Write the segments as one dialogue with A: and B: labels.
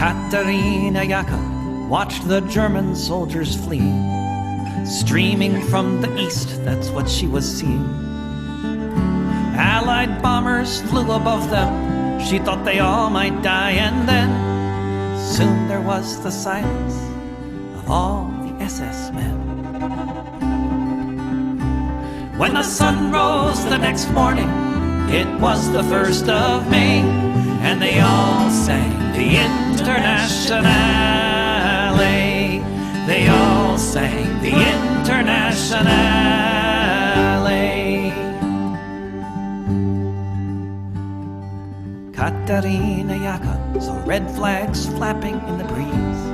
A: Katerina Jaka watched the German soldiers flee. Streaming from the east, that's what she was seeing. Allied bombers flew above them. She thought they all might die, and then soon there was the silence of all the SS men. When the sun rose the next morning, it was the 1st of May, and they all sang the Internationale. They all sang the Internationale. Katerina Jaka saw red flags flapping in the breeze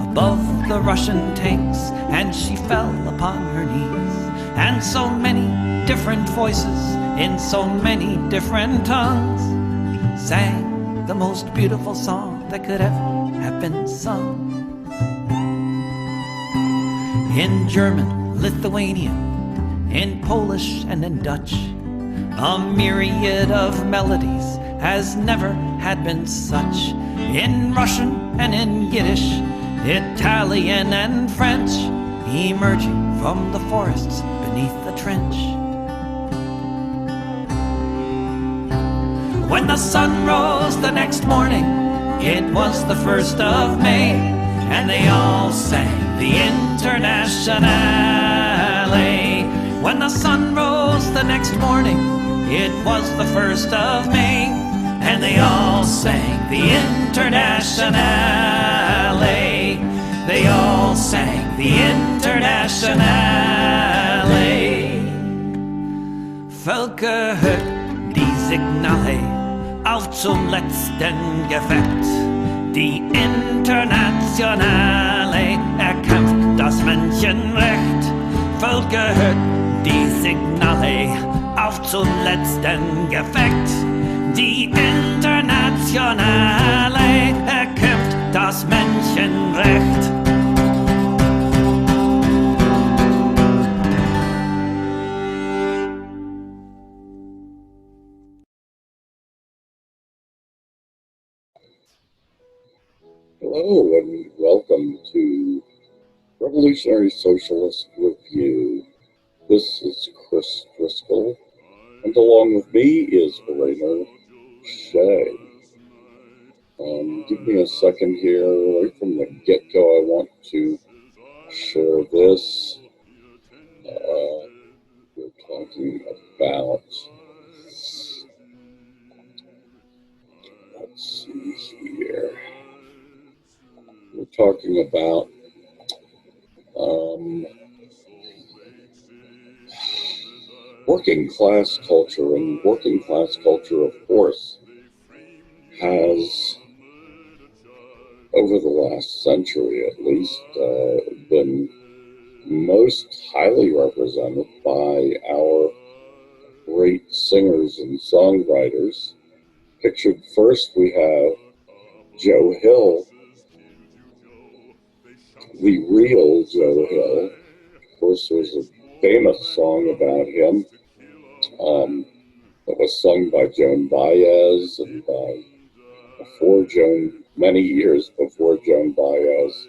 A: above the Russian tanks, and she fell upon her knees. And so many different voices in so many different tongues sang the most beautiful song that could ever have been sung. In German, Lithuanian, in Polish and in Dutch, a myriad of melodies has never had been such. In Russian and in Yiddish, Italian and French, emerging from the forests beneath the trench. When the sun rose the next morning, it was the 1st of May, and they all sang the Internationale. When the sun rose the next morning, it was the 1st of May, and they all sang the Internationale. They all sang the Internationale. Völker hört die Signale auf zum letzten Gefecht. Die Internationale erkämpft das Menschenrecht. Völker hört die Signale auf zum letzten Gefecht. Die Internationale erkämpft das Menschenrecht.
B: Hello and welcome to Revolutionary Socialist Review. This is Chris Driscoll, and along with me is Rainer Shea. Give me a second here. Right from the get-go, I want to share this. We're talking about, let's see here. We're talking about working class culture, and working class culture, of course, has, over the last century at least, been most highly represented by our great singers and songwriters. Pictured first, we have Joe Hill, the real Joe Hill. Of course, there's a famous song about him that was sung by Joan Baez and many years before Joan Baez,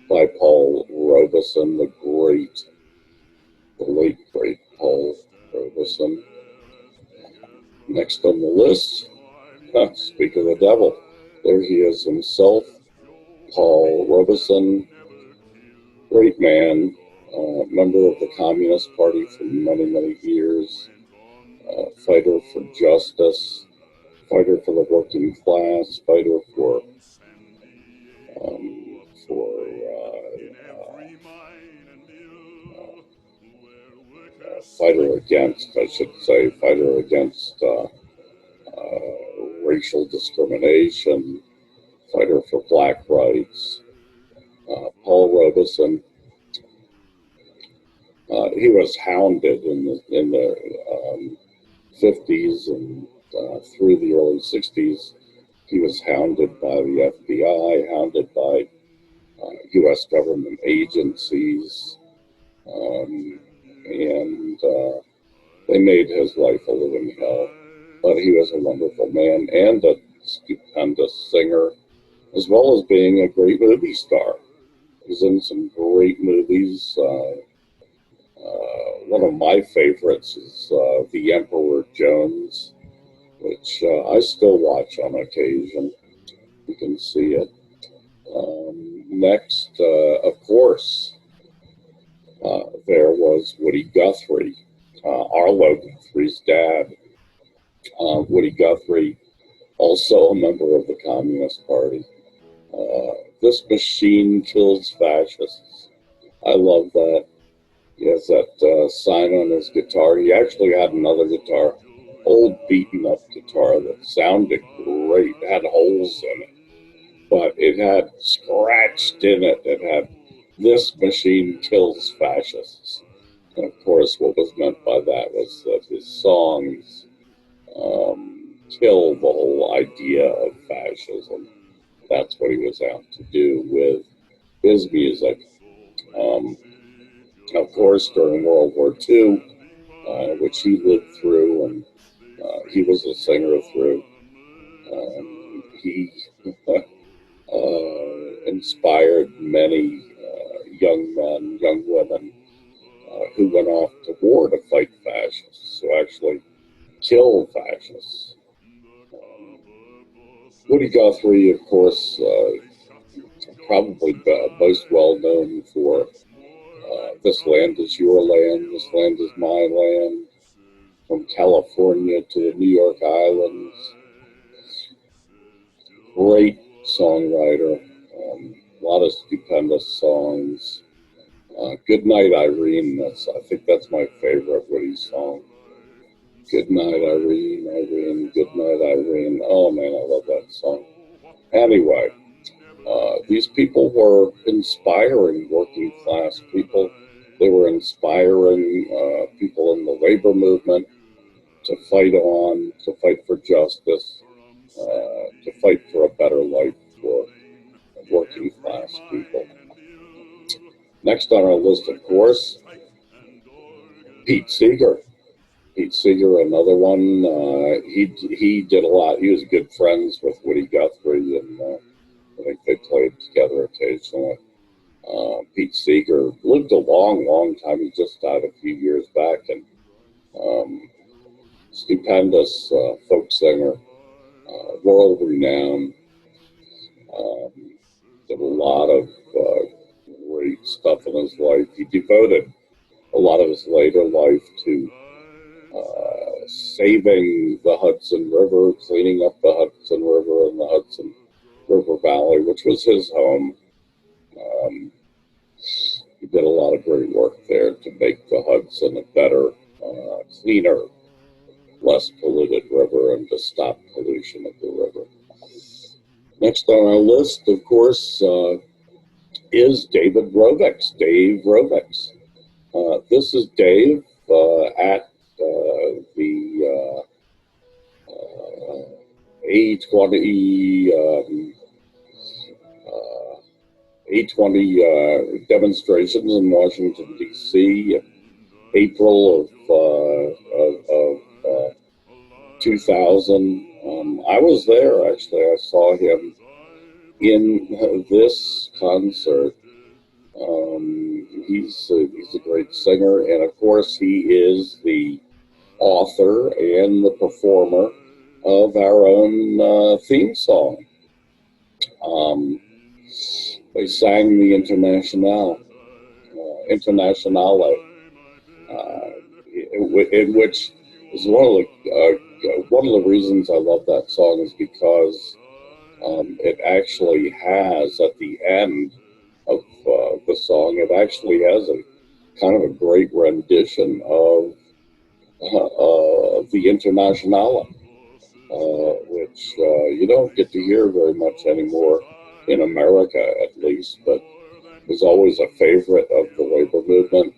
B: by Paul Robeson, the late great Paul Robeson. Next on the list, speak of the devil, there he is himself, Paul Robeson, great man, member of the Communist Party for many, many years, fighter for justice, fighter for the working class, fighter for fighter against racial discrimination, fighter for black rights. Paul Robeson, he was hounded in the 50s and through the early 60s. He was hounded by the FBI, hounded by U.S. government agencies, and they made his life a living hell. But he was a wonderful man and a stupendous singer as well as being a great movie star. He's in some great movies. One of my favorites is The Emperor Jones, which I still watch on occasion. You can see it. Next, of course, there was Woody Guthrie, Arlo Guthrie's dad. Woody Guthrie, also a member of the Communist Party. This machine kills fascists. I love that. He has that sign on his guitar. He actually had another guitar, old beaten up guitar that sounded great, had holes in it, but it had scratched in it. It had, "This machine kills fascists." And of course, what was meant by that was that his songs kill the whole idea of fascism. That's what he was out to do with his music. Of course, during World War II, which he lived through, and he was a singer through, he inspired many young men, young women who went off to war to fight fascists, to actually kill fascists. Woody Guthrie, of course, probably most well known for "This Land Is Your Land, This Land Is My Land," from California to the New York Islands. Great songwriter, a lot of stupendous songs. "Good Night, Irene," I think that's my favorite Woody song. "Good Night, Irene, Irene, Good Night, Irene." Oh man, I love that song. Anyway, these people were inspiring working class people. They were inspiring people in the labor movement to fight on, to fight for justice, to fight for a better life for working class people. Next on our list, of course, Pete Seeger. Pete Seeger, another one. He did a lot. He was good friends with Woody Guthrie, and I think they played together occasionally. Pete Seeger lived a long, long time. He just died a few years back, and stupendous folk singer, world renowned. Did a lot of great stuff in his life. He devoted a lot of his later life to saving the Hudson River, cleaning up the Hudson River and the Hudson River Valley, which was his home. He did a lot of great work there to make the Hudson a better, cleaner, less polluted river, and to stop pollution of the river. Next on our list, of course, is David Rovics, Dave Rovics. This is Dave at the A20 demonstrations in Washington, D.C. in April of 2000. I was there, actually. I saw him in this concert. He's a great singer, and of course he is the author and the performer of our own theme song. They sang the Internationale, in which is one of the reasons I love that song is because it actually has at the end of the song, it actually has a kind of a great rendition of the Internationale, which you don't get to hear very much anymore in America, at least, but was always a favorite of the labor movement,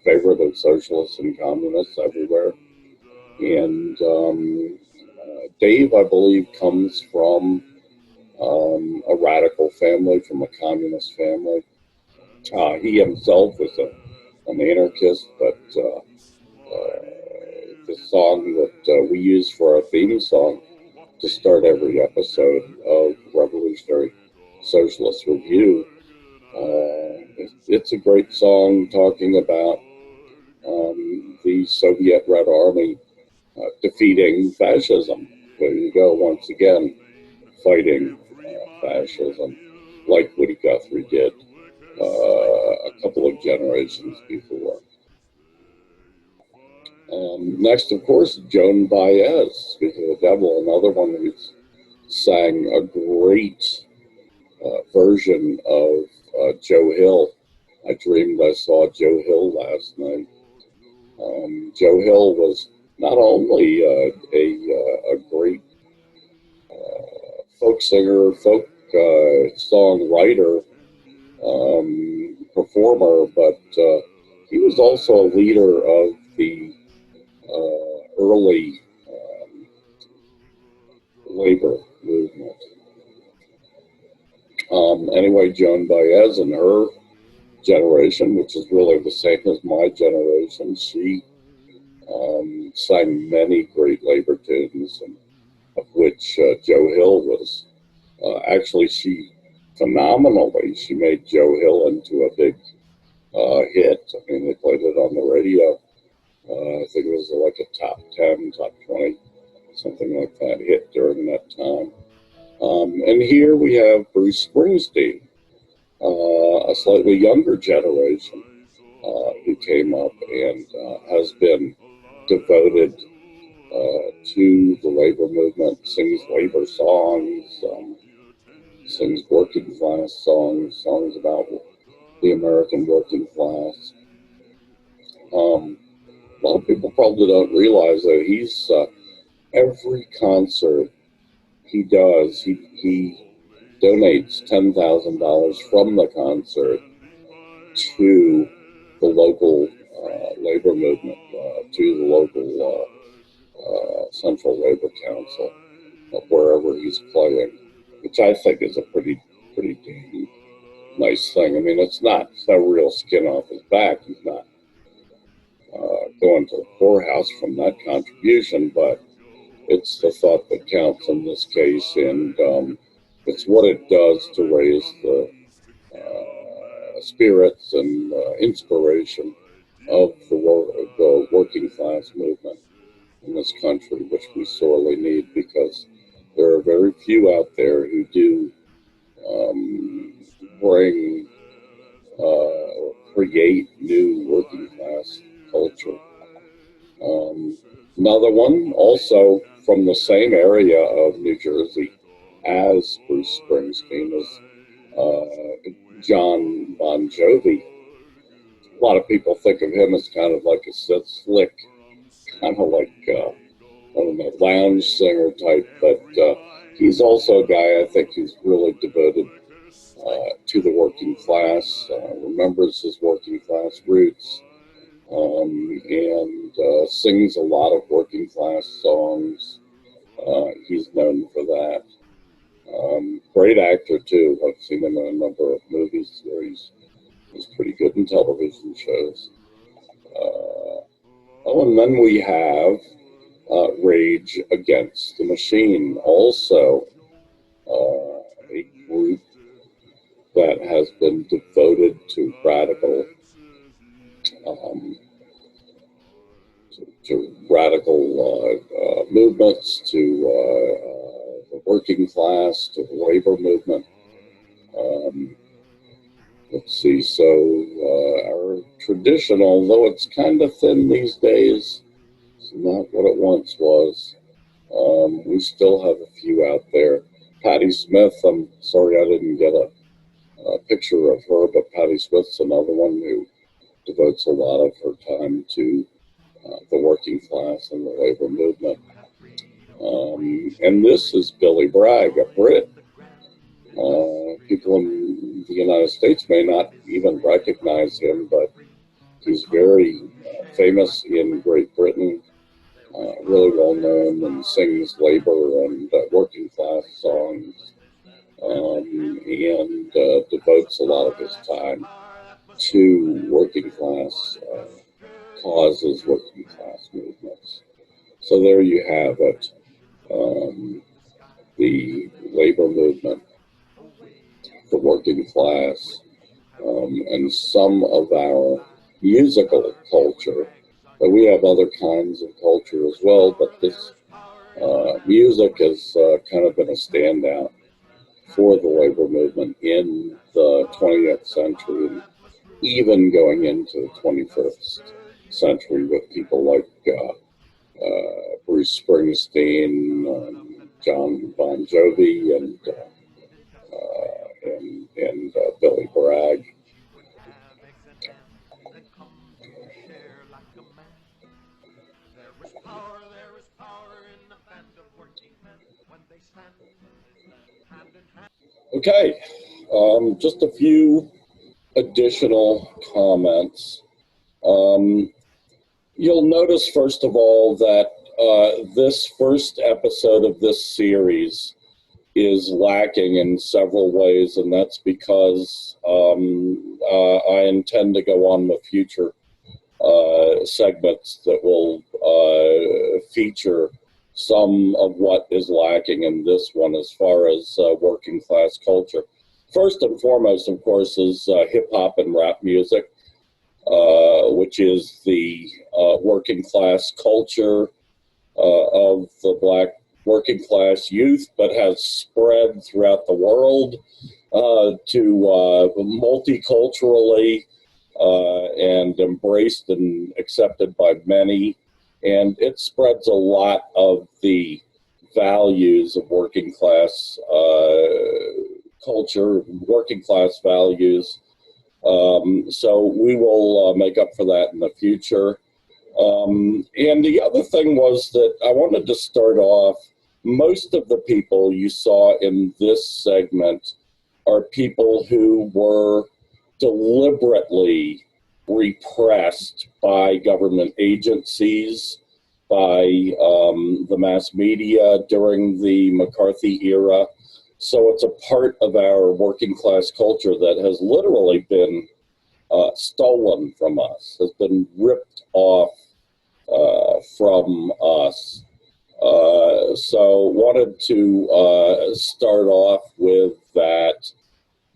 B: favorite of socialists and communists everywhere. And Dave, I believe, comes from a radical family, from a communist family. He himself was an anarchist, but the song that we use for our theme song to start every episode of Revolutionary Socialist Review. It's a great song talking about the Soviet Red Army defeating fascism. There you go, once again, fighting fascism, like Woody Guthrie did a couple of generations before. Next, of course, Joan Baez, speaking of the devil, another one who sang a great version of Joe Hill. I dreamed I saw Joe Hill last night. Joe Hill was not only a great folk singer, folk songwriter, performer, but he was also a leader of the early labor movement. Anyway, Joan Baez and her generation, which is really the same as my generation, she sang many great labor tunes, and of which Joe Hill was actually, she made Joe Hill into a big hit. I mean, they played it on the radio. I think it was like a top 10, top 20, something like that, hit during that time. And here we have Bruce Springsteen, a slightly younger generation who came up and has been devoted to the labor movement, sings labor songs, sings working class songs, songs about the American working class. A lot of people probably don't realize that he's every concert he does, he donates $10,000 from the concert to the local labor movement, to the local Central Labor Council, wherever he's playing, which I think is a pretty damn nice thing. I mean, it's no real skin off his back. He's not going to the poorhouse from that contribution, but it's the thought that counts in this case, and it's what it does to raise the spirits and inspiration of the working class movement in this country, which we sorely need, because there are very few out there who do bring or create new working class culture. Another one, also from the same area of New Jersey as Bruce Springsteen, is John Bon Jovi. A lot of people think of him as kind of like a slick, kind of like, I don't know, lounge singer type, but he's also a guy I think who's really devoted to the working class, remembers his working class roots, and sings a lot of working class songs. He's known for that. Great actor too. I've seen him in a number of movies where he's pretty good in television shows. And then we have Rage Against the Machine, also a group that has been devoted to radical movements, to the working class, to the labor movement. Let's see, so our tradition, although it's kind of thin these days, it's not what it once was. We still have a few out there. Patti Smith, I'm sorry I didn't get a picture of her, but Patti Smith's another one who devotes a lot of her time to the working class and the labor movement. And this is Billy Bragg, a Brit. People in the United States may not even recognize him, but he's very famous in Great Britain, really well known, and sings labor and working class songs, and devotes a lot of his time to working class causes, working class movements. So there you have it, the labor movement. the working class, and some of our musical culture. We have other kinds of culture as well, but this music has kind of been a standout for the labor movement in the 20th century, and even going into the 21st century with people like Bruce Springsteen, John Bon Jovi, and Billy Bragg. Okay, just a few additional comments. You'll notice, first of all, that this first episode of this series is lacking in several ways, and that's because I intend to go on with future segments that will feature some of what is lacking in this one as far as working class culture. First and foremost, of course, is hip-hop and rap music, which is the working class culture of the black working class youth, but has spread throughout the world to multiculturally and embraced and accepted by many. And it spreads a lot of the values of working class culture, working class values. So we will make up for that in the future. And the other thing was that I wanted to start off, most of the people you saw in this segment are people who were deliberately repressed by government agencies, by the mass media during the McCarthy era. So it's a part of our working class culture that has literally been stolen from us, has been ripped off from us. So wanted to start off with that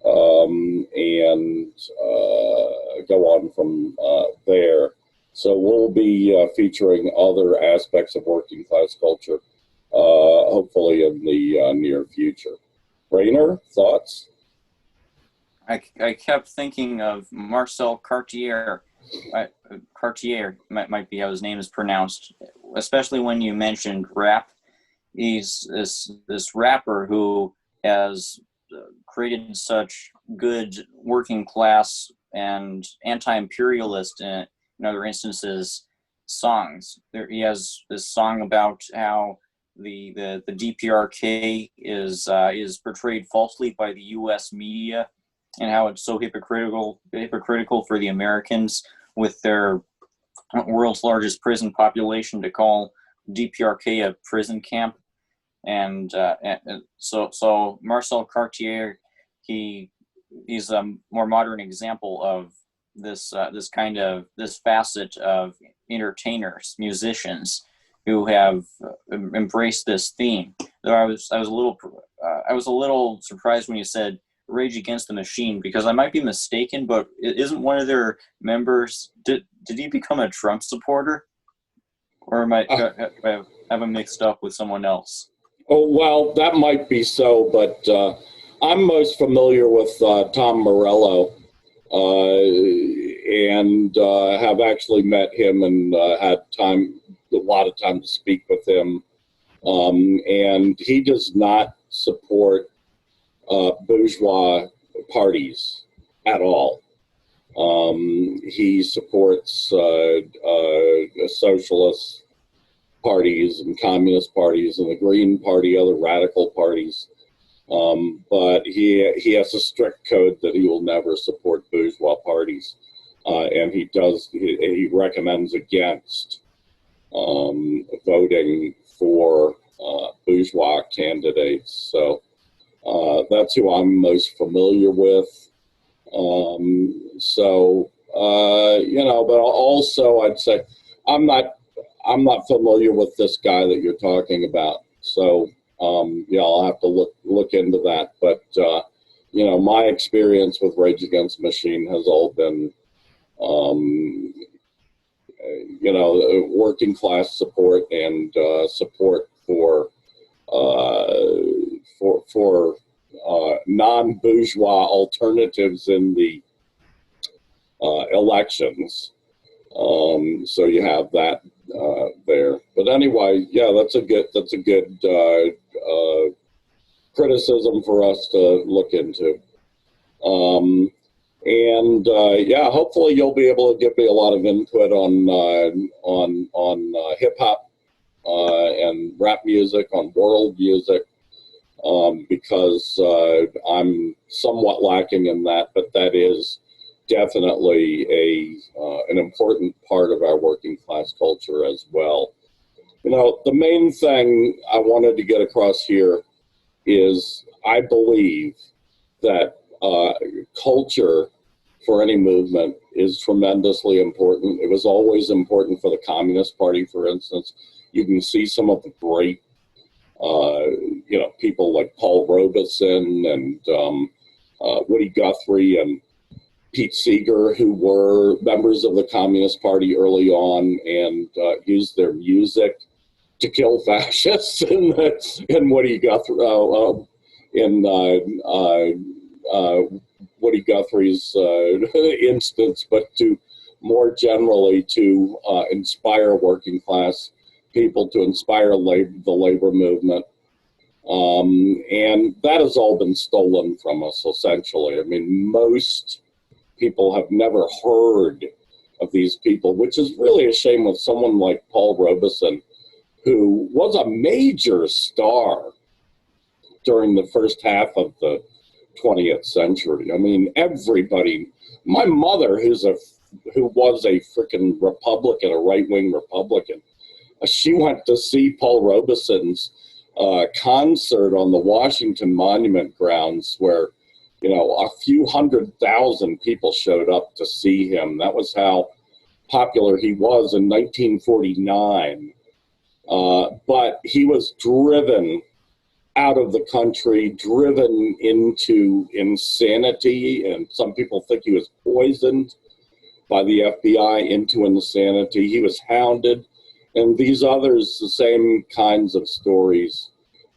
B: and go on from there. So we'll be featuring other aspects of working class culture, hopefully in the near future. Rainer, thoughts?
C: I kept thinking of Marcel Cartier. Cartier might be how his name is pronounced, especially when you mentioned rap. He's this rapper who has created such good working class and anti-imperialist, in other instances, songs. He has this song about how the DPRK is portrayed falsely by the U.S. media, and how it's so hypocritical for the Americans with their world's largest prison population to call DPRK a prison camp. And so Marcel Cartier, he's a more modern example of this facet of entertainers, musicians who have embraced this theme. Though I was a little surprised when you said Rage Against the Machine, because I might be mistaken, but isn't one of their members, did he become a Trump supporter? Or am I have I mixed up with someone else?
B: Oh, well, that might be so, but I'm most familiar with Tom Morello, and have actually met him and had a lot of time to speak with him. And he does not support bourgeois parties at all. He supports socialist parties and communist parties and the Green Party, other radical parties. But he has a strict code that he will never support bourgeois parties. And he recommends against voting for bourgeois candidates. So that's who I'm most familiar with. But also I'd say I'm not familiar with this guy that you're talking about. So I'll have to look into that. But you know, my experience with Rage Against the Machine has all been, you know, working class support and support for non-bourgeois alternatives in the elections. So you have that there. But anyway, yeah, that's a good criticism for us to look into. Yeah, hopefully you'll be able to give me a lot of input on hip hop and rap music, on world music, because I'm somewhat lacking in that, but that is definitely an important part of our working class culture as well. You know, the main thing I wanted to get across here is I believe that culture for any movement is tremendously important. It was always important for the Communist Party, for instance. You can see some of the great, you know, people like Paul Robeson and Woody Guthrie and Pete Seeger, who were members of the Communist Party early on and used their music to kill fascists. And Woody Guthrie, Woody Guthrie's instance, but to more generally to inspire working class people, to inspire the labor movement. And that has all been stolen from us, essentially. I mean, most people have never heard of these people, which is really a shame with someone like Paul Robeson, who was a major star during the first half of the 20th century. I mean, everybody, my mother, who was a freaking Republican, a right-wing Republican, she went to see Paul Robeson's concert on the Washington Monument grounds, where, you know, a few 100,000 people showed up to see him. That was how popular he was in 1949. But he was driven out of the country, driven into insanity, and some people think he was poisoned by the FBI into insanity. He was hounded, and these others, the same kinds of stories.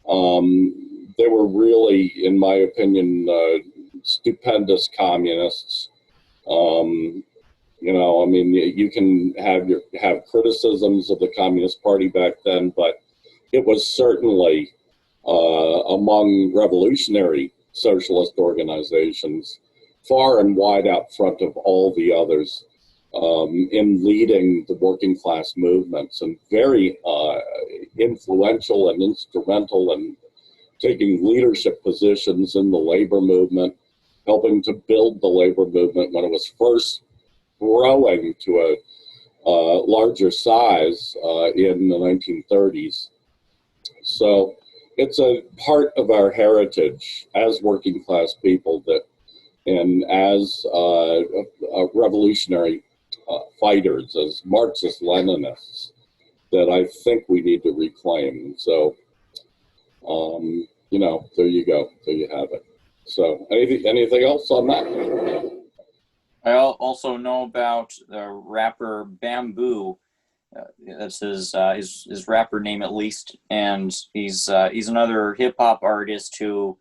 B: They were really, in my opinion, stupendous communists. You know, I mean, you can have criticisms of the Communist Party back then, but it was certainly among revolutionary socialist organizations, far and wide out front of all the others, in leading the working class movements, and very influential and instrumental in taking leadership positions in the labor movement, helping to build the labor movement when it was first growing to a larger size in the 1930s. So it's a part of our heritage as working class people, that, and as revolutionary fighters, as Marxist-Leninists, that I think we need to reclaim. So, you know, there you go. There you have it. So anything else on that?
C: I also know about the rapper Bamboo. That's his rapper name, at least, and he's another hip hop artist who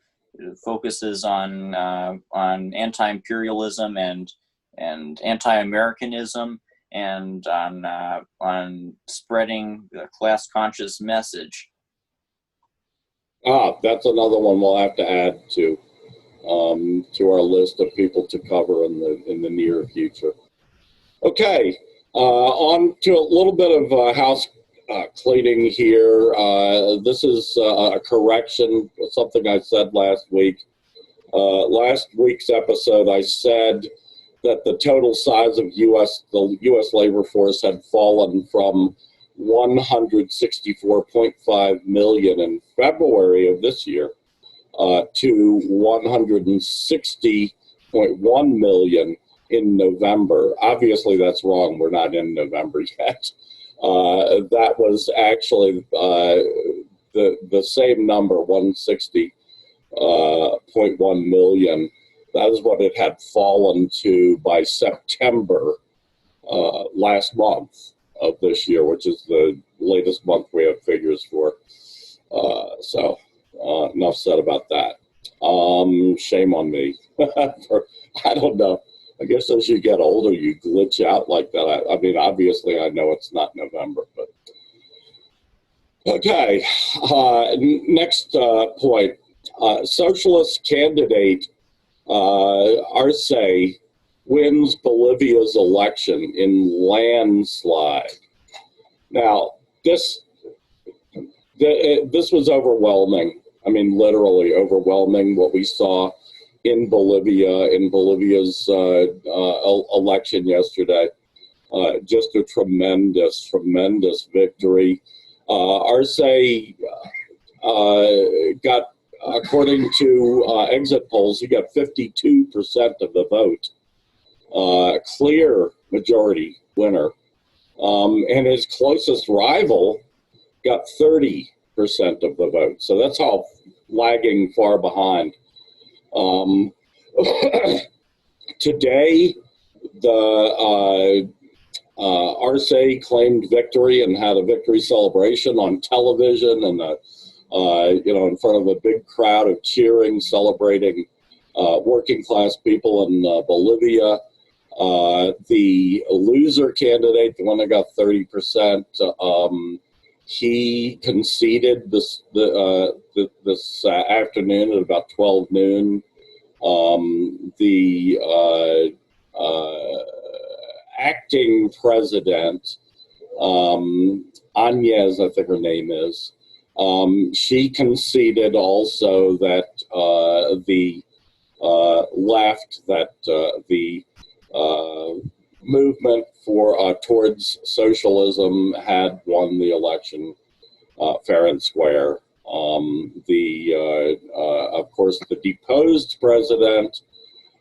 C: focuses on anti-imperialism and anti-Americanism, and on spreading the class conscious message.
B: That's another one we'll have to add to our list of people to cover in the near future. Okay, on to a little bit of house cleaning here. This is a correction, something I said last week. Last week's episode, I said that the total size of the U.S. labor force had fallen from 164.5 million in February of this year to 160.1 million in November. Obviously, that's wrong. We're not in November yet. That was actually the same number, 160, 0.1 million. That is what it had fallen to by September last month of this year, which is the latest month we have figures for. So enough said about that. Shame on me. I don't know. I guess as you get older, you glitch out like that. I mean, obviously, I know it's not November, but okay. Next point. Socialist candidate Arce wins Bolivia's election in landslide. Now, this was overwhelming. I mean, literally overwhelming what we saw in Bolivia's election yesterday. Just a tremendous victory. Arce got, according to exit polls, he got 52% of the vote. Clear majority winner. And his closest rival got 30% of the vote. So that's how lagging far behind. Today, the Arce claimed victory and had a victory celebration on television, and in front of a big crowd of cheering, celebrating working class people in Bolivia. The loser candidate, the one that got 30%, he conceded this afternoon at about 12 noon. The acting president, Agnes, I think her name is, she conceded also that the left, that the movement for towards socialism had won the election fair and square. Of course, the deposed president,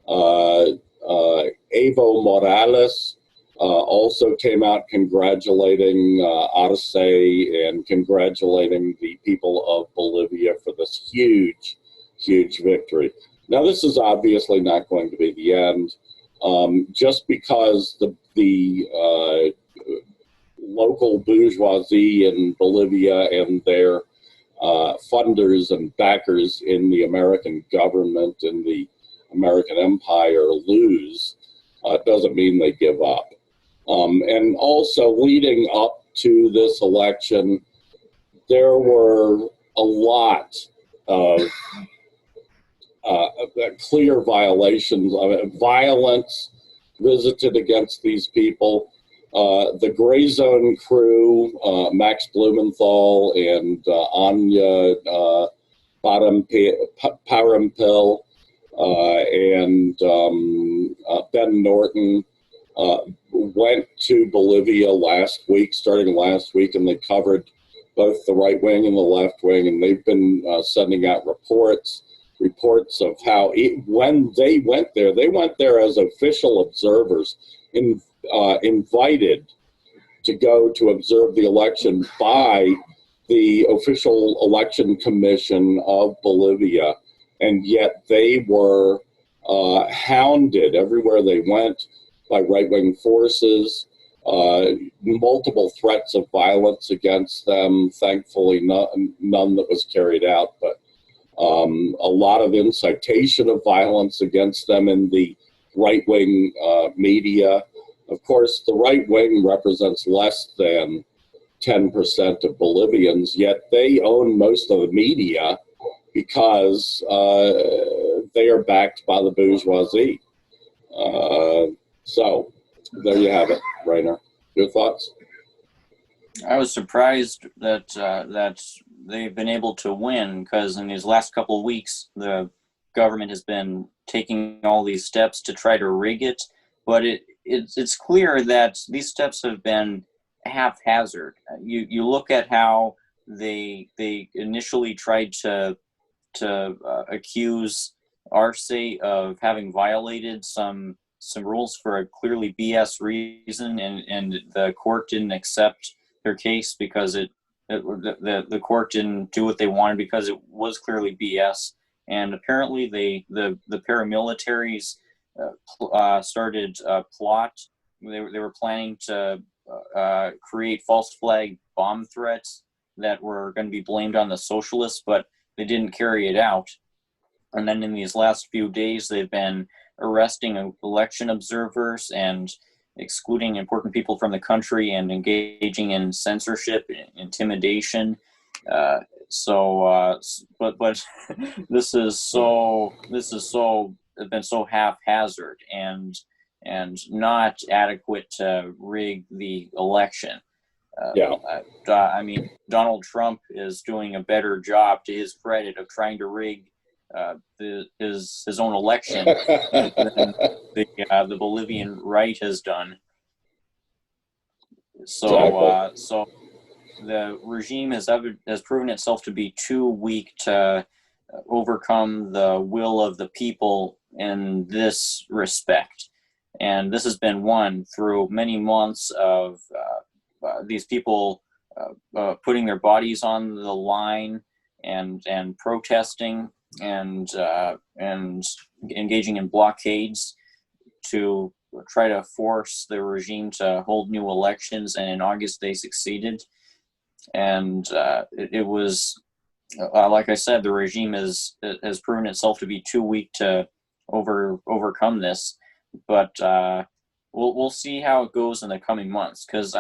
B: Evo Morales, also came out congratulating Arce and congratulating the people of Bolivia for this huge victory. Now, this is obviously not going to be the end. Just because the local bourgeoisie in Bolivia and their funders and backers in the American government and the American empire lose, doesn't mean they give up. And also leading up to this election, there were a lot of clear violations of violence visited against these people. The Gray Zone crew, Max Blumenthal and Anya Parampil, and Ben Norton went to Bolivia starting last week, and they covered both the right wing and the left wing, and they've been sending out reports of how when they went there as official observers, invited to go to observe the election by the official election commission of Bolivia, and yet they were hounded everywhere they went by right-wing forces, multiple threats of violence against them, thankfully none that was carried out, but a lot of incitation of violence against them in the right-wing media. Of course, the right wing represents less than 10% of Bolivians, yet they own most of the media because they are backed by the bourgeoisie. So there you have it, Rainer. Your thoughts?
C: I was surprised that they've been able to win, because in these last couple of weeks, the government has been taking all these steps to try to rig it, but it's clear that these steps have been haphazard. You look at how they initially tried to accuse Arce of having violated some rules for a clearly BS reason, and the court didn't accept their case because the court didn't do what they wanted because it was clearly BS. And apparently the paramilitaries started a plot. They were planning to create false flag bomb threats that were going to be blamed on the socialists, but they didn't carry it out. And then in these last few days, they've been arresting election observers and excluding important people from the country and engaging in censorship, intimidation. But this is been so haphazard and not adequate to rig the election. I mean, Donald Trump is doing a better job, to his credit, of trying to rig his own election than the Bolivian right has done. So so the regime has proven itself to be too weak to overcome the will of the people in this respect, and this has been won through many months of these people putting their bodies on the line and protesting and engaging in blockades to try to force the regime to hold new elections. And in August they succeeded, and it was like I said, the regime has proven itself to be too weak to overcome this. But we'll see how it goes in the coming months, because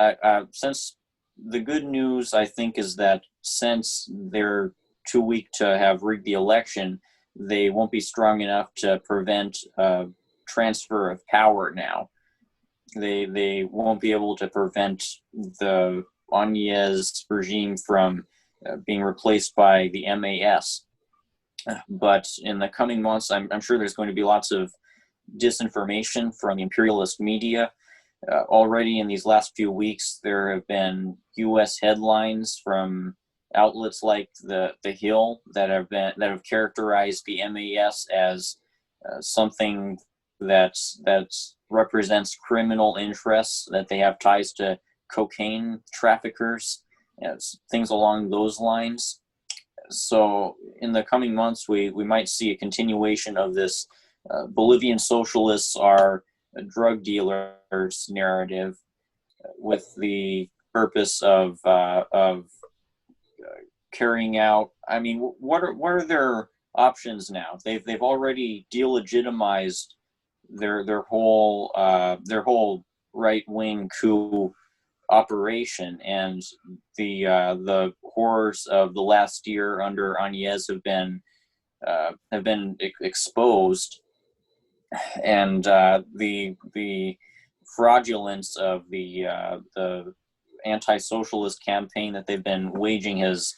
C: since the good news, I think, is that since they're too weak to have rigged the election, they won't be strong enough to prevent transfer of power now. They won't be able to prevent the Áñez regime from being replaced by the MAS. But in the coming months, I'm sure there's going to be lots of disinformation from the imperialist media. Already in these last few weeks, there have been U.S. headlines from outlets like the Hill that have characterized the MAS as something that represents criminal interests, that they have ties to cocaine traffickers, things along those lines. So in the coming months, we might see a continuation of this Bolivian socialists are drug dealers narrative, with the purpose of carrying out. I mean, what are their options now? They've already delegitimized their whole right wing coup operation, and the horrors of the last year under Áñez have been exposed, and the fraudulence of the anti-socialist campaign that they've been waging has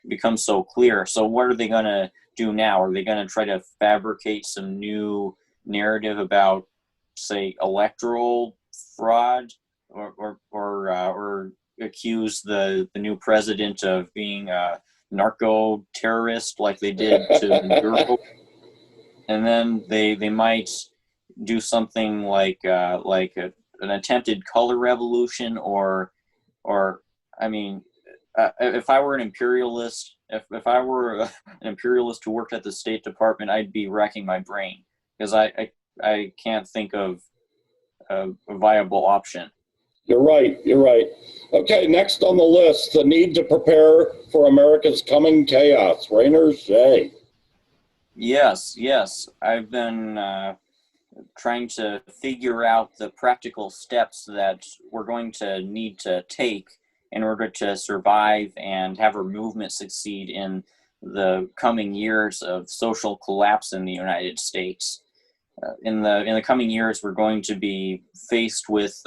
C: become so clear. So what are they going to do now? Are they going to try to fabricate some new narrative about, say, electoral fraud, or accuse the new president of being a narco terrorist like they did to Maduro? And then they might do something like an attempted color revolution, or I mean, if I were an imperialist, if I were an imperialist who worked at the State Department, I'd be racking my brain, because I can't think of a viable option.
B: You're right. Okay, next on the list, the need to prepare for America's coming chaos. Rainer Shea.
C: Yes. I've been trying to figure out the practical steps that we're going to need to take in order to survive and have our movement succeed in the coming years of social collapse in the United States. In the coming years, we're going to be faced with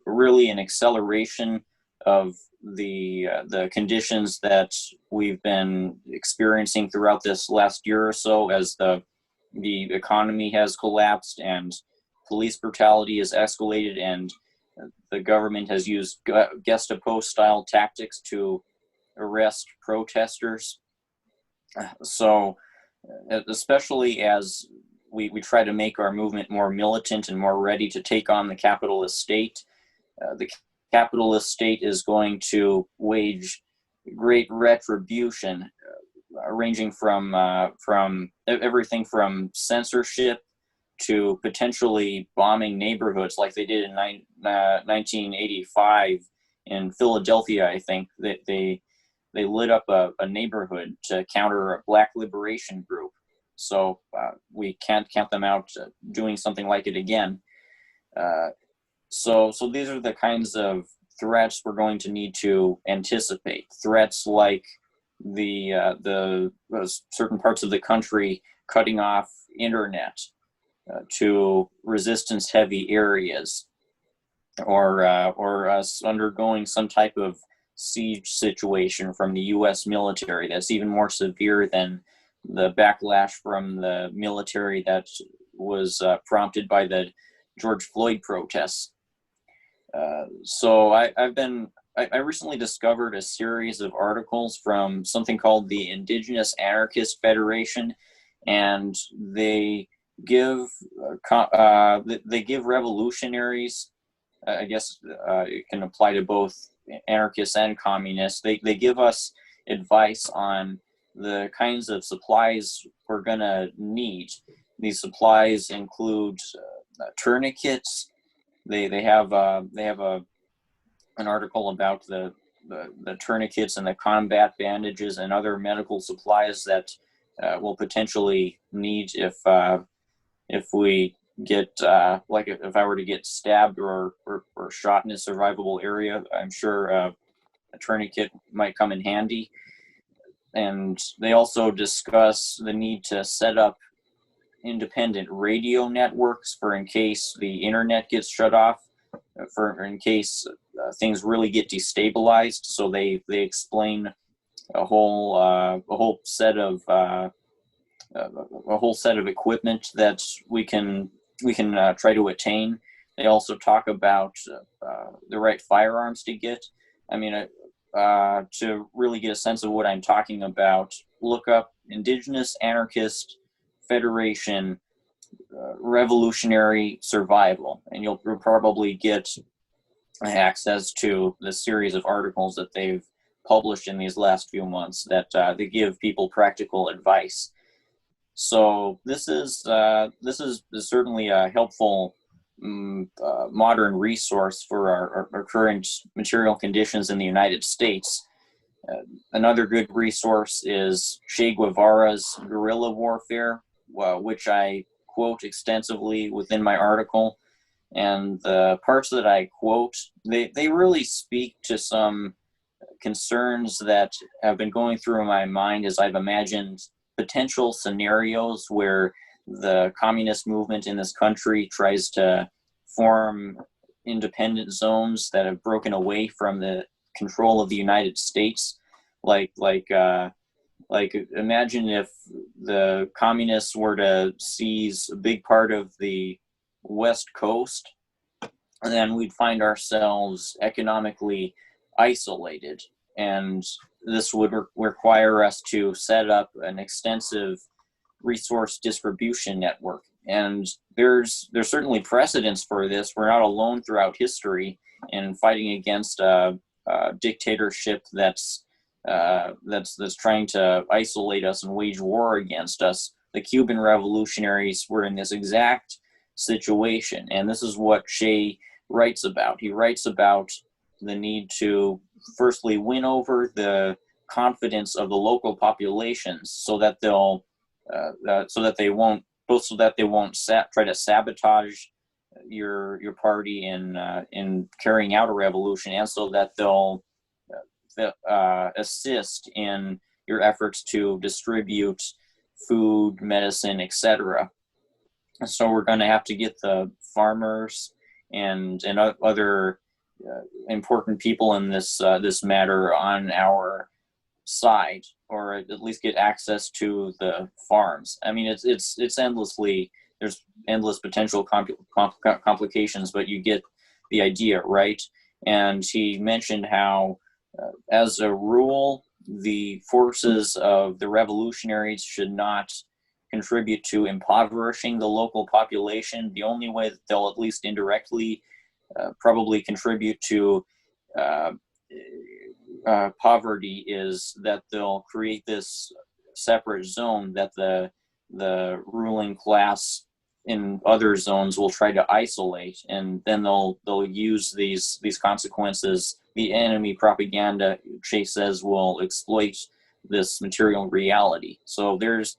C: really an acceleration of the conditions that we've been experiencing throughout this last year or so, as the economy has collapsed and police brutality has escalated, and the government has used Gestapo style tactics to arrest protesters. So especially as we try to make our movement more militant and more ready to take on the capitalist state, the capitalist state is going to wage great retribution ranging from everything from censorship to potentially bombing neighborhoods like they did in 1985 in Philadelphia. I think that they lit up a neighborhood to counter a black liberation group. So we can't count them out doing something like it again. So these are the kinds of threats we're going to need to anticipate. Threats like the certain parts of the country cutting off internet to resistance-heavy areas, or us undergoing some type of siege situation from the U.S. military that's even more severe than the backlash from the military that was prompted by the George Floyd protests. So I recently discovered a series of articles from something called the Indigenous Anarchist Federation, and they give revolutionaries, I guess it can apply to both anarchists and communists. They give us advice on the kinds of supplies we're gonna need. These supplies include tourniquets. They have an article about the tourniquets and the combat bandages and other medical supplies that we'll potentially need if we get like if I were to get stabbed or shot in a survivable area. I'm sure a tourniquet might come in handy. And they also discuss the need to set up independent radio networks for in case the internet gets shut off, for in case things really get destabilized. So they explain a whole set of equipment that we can try to attain. They also talk about the right firearms to get. I mean, to really get a sense of what I'm talking about, look up Indigenous Anarchist Federation Revolutionary Survival, and you'll probably get access to the series of articles that they've published in these last few months that they give people practical advice. So this is certainly a helpful modern resource for our current material conditions in the United States. Another good resource is Che Guevara's Guerrilla Warfare, which I quote extensively within my article. And the parts that I quote, they really speak to some concerns that have been going through my mind as I've imagined potential scenarios where the communist movement in this country tries to form independent zones that have broken away from the control of the United States. Like imagine if the communists were to seize a big part of the West Coast, and then we'd find ourselves economically isolated. And this would require us to set up an extensive resource distribution network. And there's certainly precedence for this. We're not alone throughout history in fighting against a dictatorship that's trying to isolate us and wage war against us. The Cuban revolutionaries were in this exact situation, and this is what Che writes about. He writes about the need to firstly win over the confidence of the local populations, so that they won't try to sabotage your party in carrying out a revolution, and so that they'll assist in your efforts to distribute food, medicine, etc. So we're going to have to get the farmers and other important people in this matter on our side, or at least get access to the farms. I mean, it's endlessly, there's endless potential complications, but you get the idea, right? And he mentioned how, as a rule, the forces of the revolutionaries should not contribute to impoverishing the local population. The only way that they'll at least indirectly probably contribute to poverty is that they'll create this separate zone that the ruling class in other zones will try to isolate, and then they'll use these consequences. The enemy propaganda, Chase says, will exploit this material reality. So there's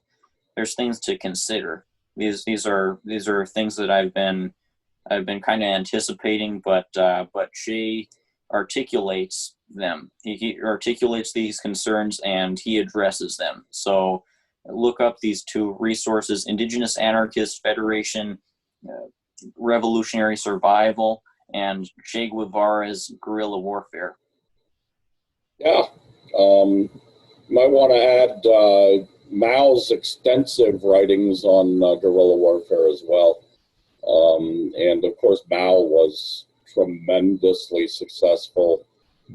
C: things to consider. These are things that I've been kind of anticipating, but Che articulates them. He articulates these concerns and he addresses them. So look up these two resources: Indigenous Anarchist Federation, Revolutionary Survival, and Che Guevara's Guerrilla Warfare.
B: Yeah. Might want to add Mao's extensive writings on guerrilla warfare as well. And of course, Mao was tremendously successful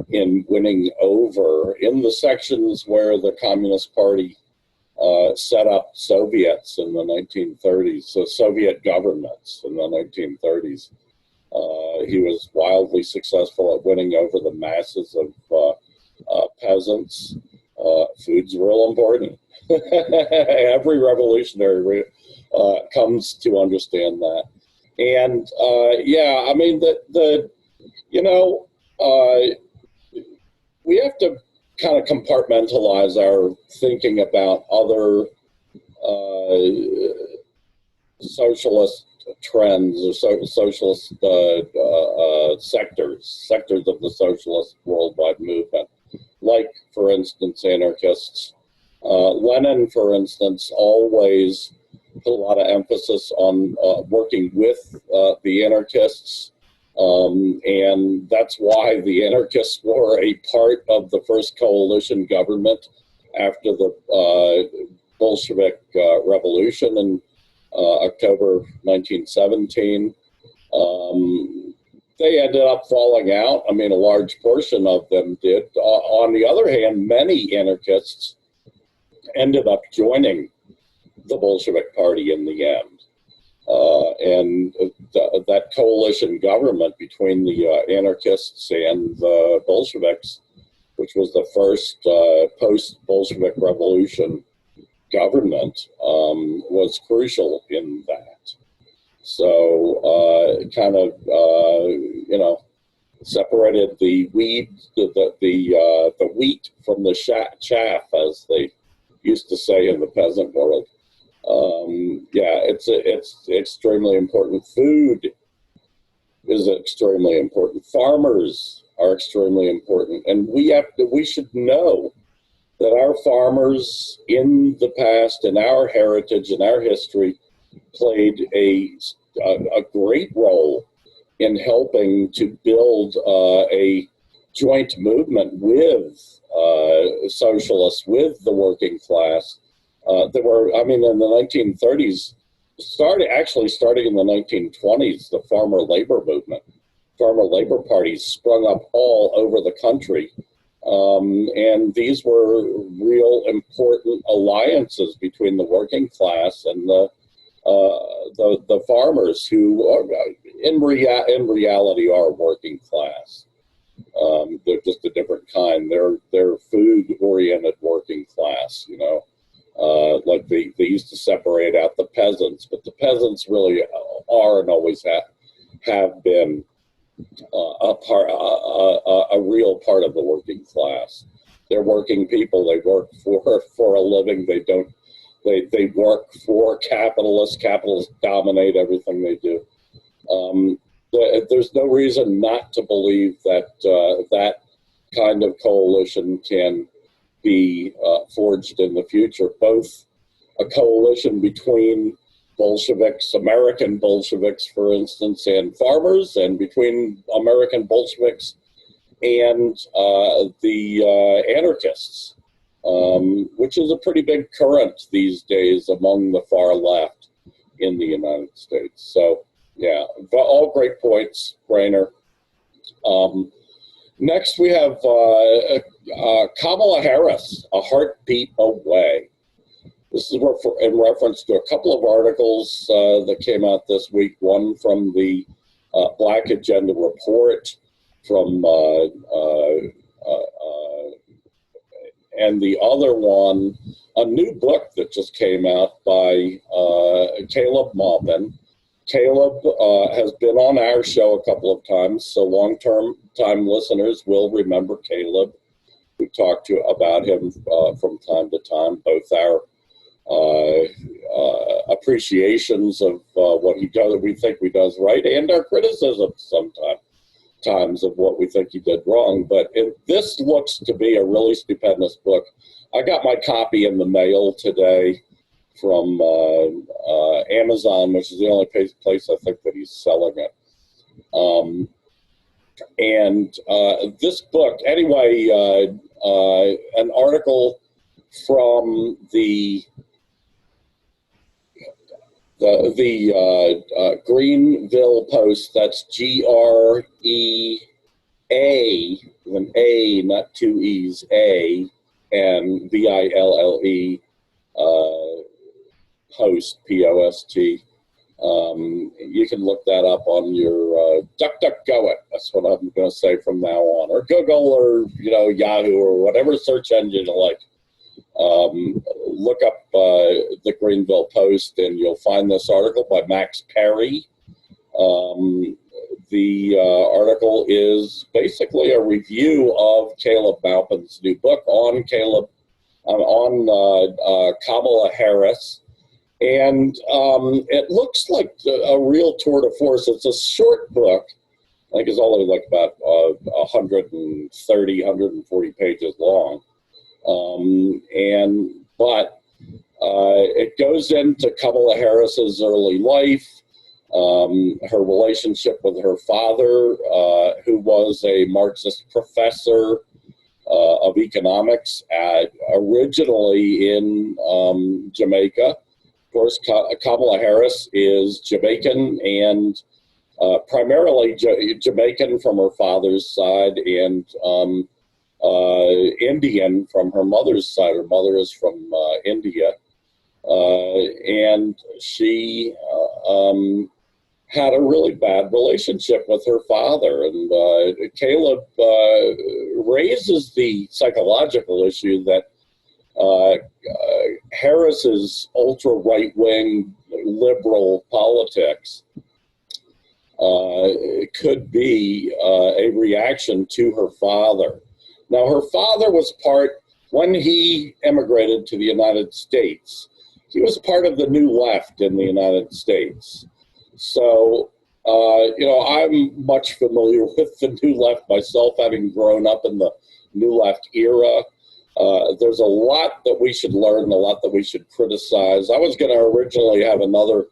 B: in winning over in the sections where the Communist Party set up Soviets in the 1930s, so Soviet governments in the 1930s. He was wildly successful at winning over the masses of peasants. Food's real important. Every revolutionary comes to understand that. And yeah, I mean, we have to kind of compartmentalize our thinking about other socialist trends or socialist sectors of the socialist worldwide movement. Like, for instance, anarchists. Lenin, for instance, always put a lot of emphasis on working with the anarchists, and that's why the anarchists were a part of the first coalition government after the Bolshevik Revolution in October 1917. They ended up falling out. I mean, a large portion of them did. On the other hand, many anarchists ended up joining the Bolshevik Party in the end. And that coalition government between the anarchists and the Bolsheviks, which was the first post-Bolshevik Revolution government, was crucial in that. So kind of, separated the weed, the wheat from the chaff, as they used to say in the peasant world. Yeah, it's extremely important. Food is extremely important. Farmers are extremely important, and we should know that our farmers in the past, in our heritage, in our history, played a great role in helping to build a joint movement with socialists, with the working class. There were, I mean, in the 1930s, starting in the 1920s, the farmer labor movement, farmer labor parties sprung up all over the country. And these were real important alliances between the working class and the farmers, who are, in reality are working class. They're just a different kind. They're food-oriented working class, like they used to separate out the peasants, but the peasants really are and always have been a real part of the working class. They're working people. They work for a living. They work for capitalists. Capitalists dominate everything they do. There's no reason not to believe that that kind of coalition can be forged in the future. Both a coalition between Bolsheviks, American Bolsheviks, for instance, and farmers, and between American Bolsheviks and the anarchists, which is a pretty big current these days among the far left in the United States. So, yeah, all great points, Rainer. Next, we have Kamala Harris, A Heartbeat Away. This is in reference to a couple of articles that came out this week, one from the Black Agenda Report from and the other one, a new book that just came out by Caleb Maupin. Caleb has been on our show a couple of times, so long-term listeners will remember Caleb. We talked about him from time to time, both our appreciations of what he does, we think he does right, and our criticisms sometimes of what we think he did wrong. But this looks to be a really stupendous book. I got my copy in the mail today from Amazon, which is the only place I think that he's selling it. This book, anyway, an article from the Greenville Post, that's G-R-E-A, with an A, not two E's, A, and V-I-L-L-E, Post, P-O-S-T. You can look that up on your DuckDuckGo it. That's what I'm going to say from now on, or Google, or Yahoo, or whatever search engine you like. Look up the Greenville Post, and you'll find this article by Max Perry. The article is basically a review of Caleb Maupin's new book on Kamala Harris. And it looks like a real tour de force. It's a short book. I think it's only like about 130, 140 pages long. But it goes into Kamala Harris's early life, her relationship with her father, who was a Marxist professor of economics originally in Jamaica. Of course, Kamala Harris is Jamaican and primarily Jamaican from her father's side, and Indian from her mother's side. Her mother is from India. And she had a really bad relationship with her father. And Caleb raises the psychological issue that Harris's ultra-right-wing liberal politics could be a reaction to her father. Now, her father was when he emigrated to the United States, he was part of the New Left in the United States. So, I'm much familiar with the New Left myself, having grown up in the New Left era. There's a lot that we should learn, a lot that we should criticize. I was going to originally have another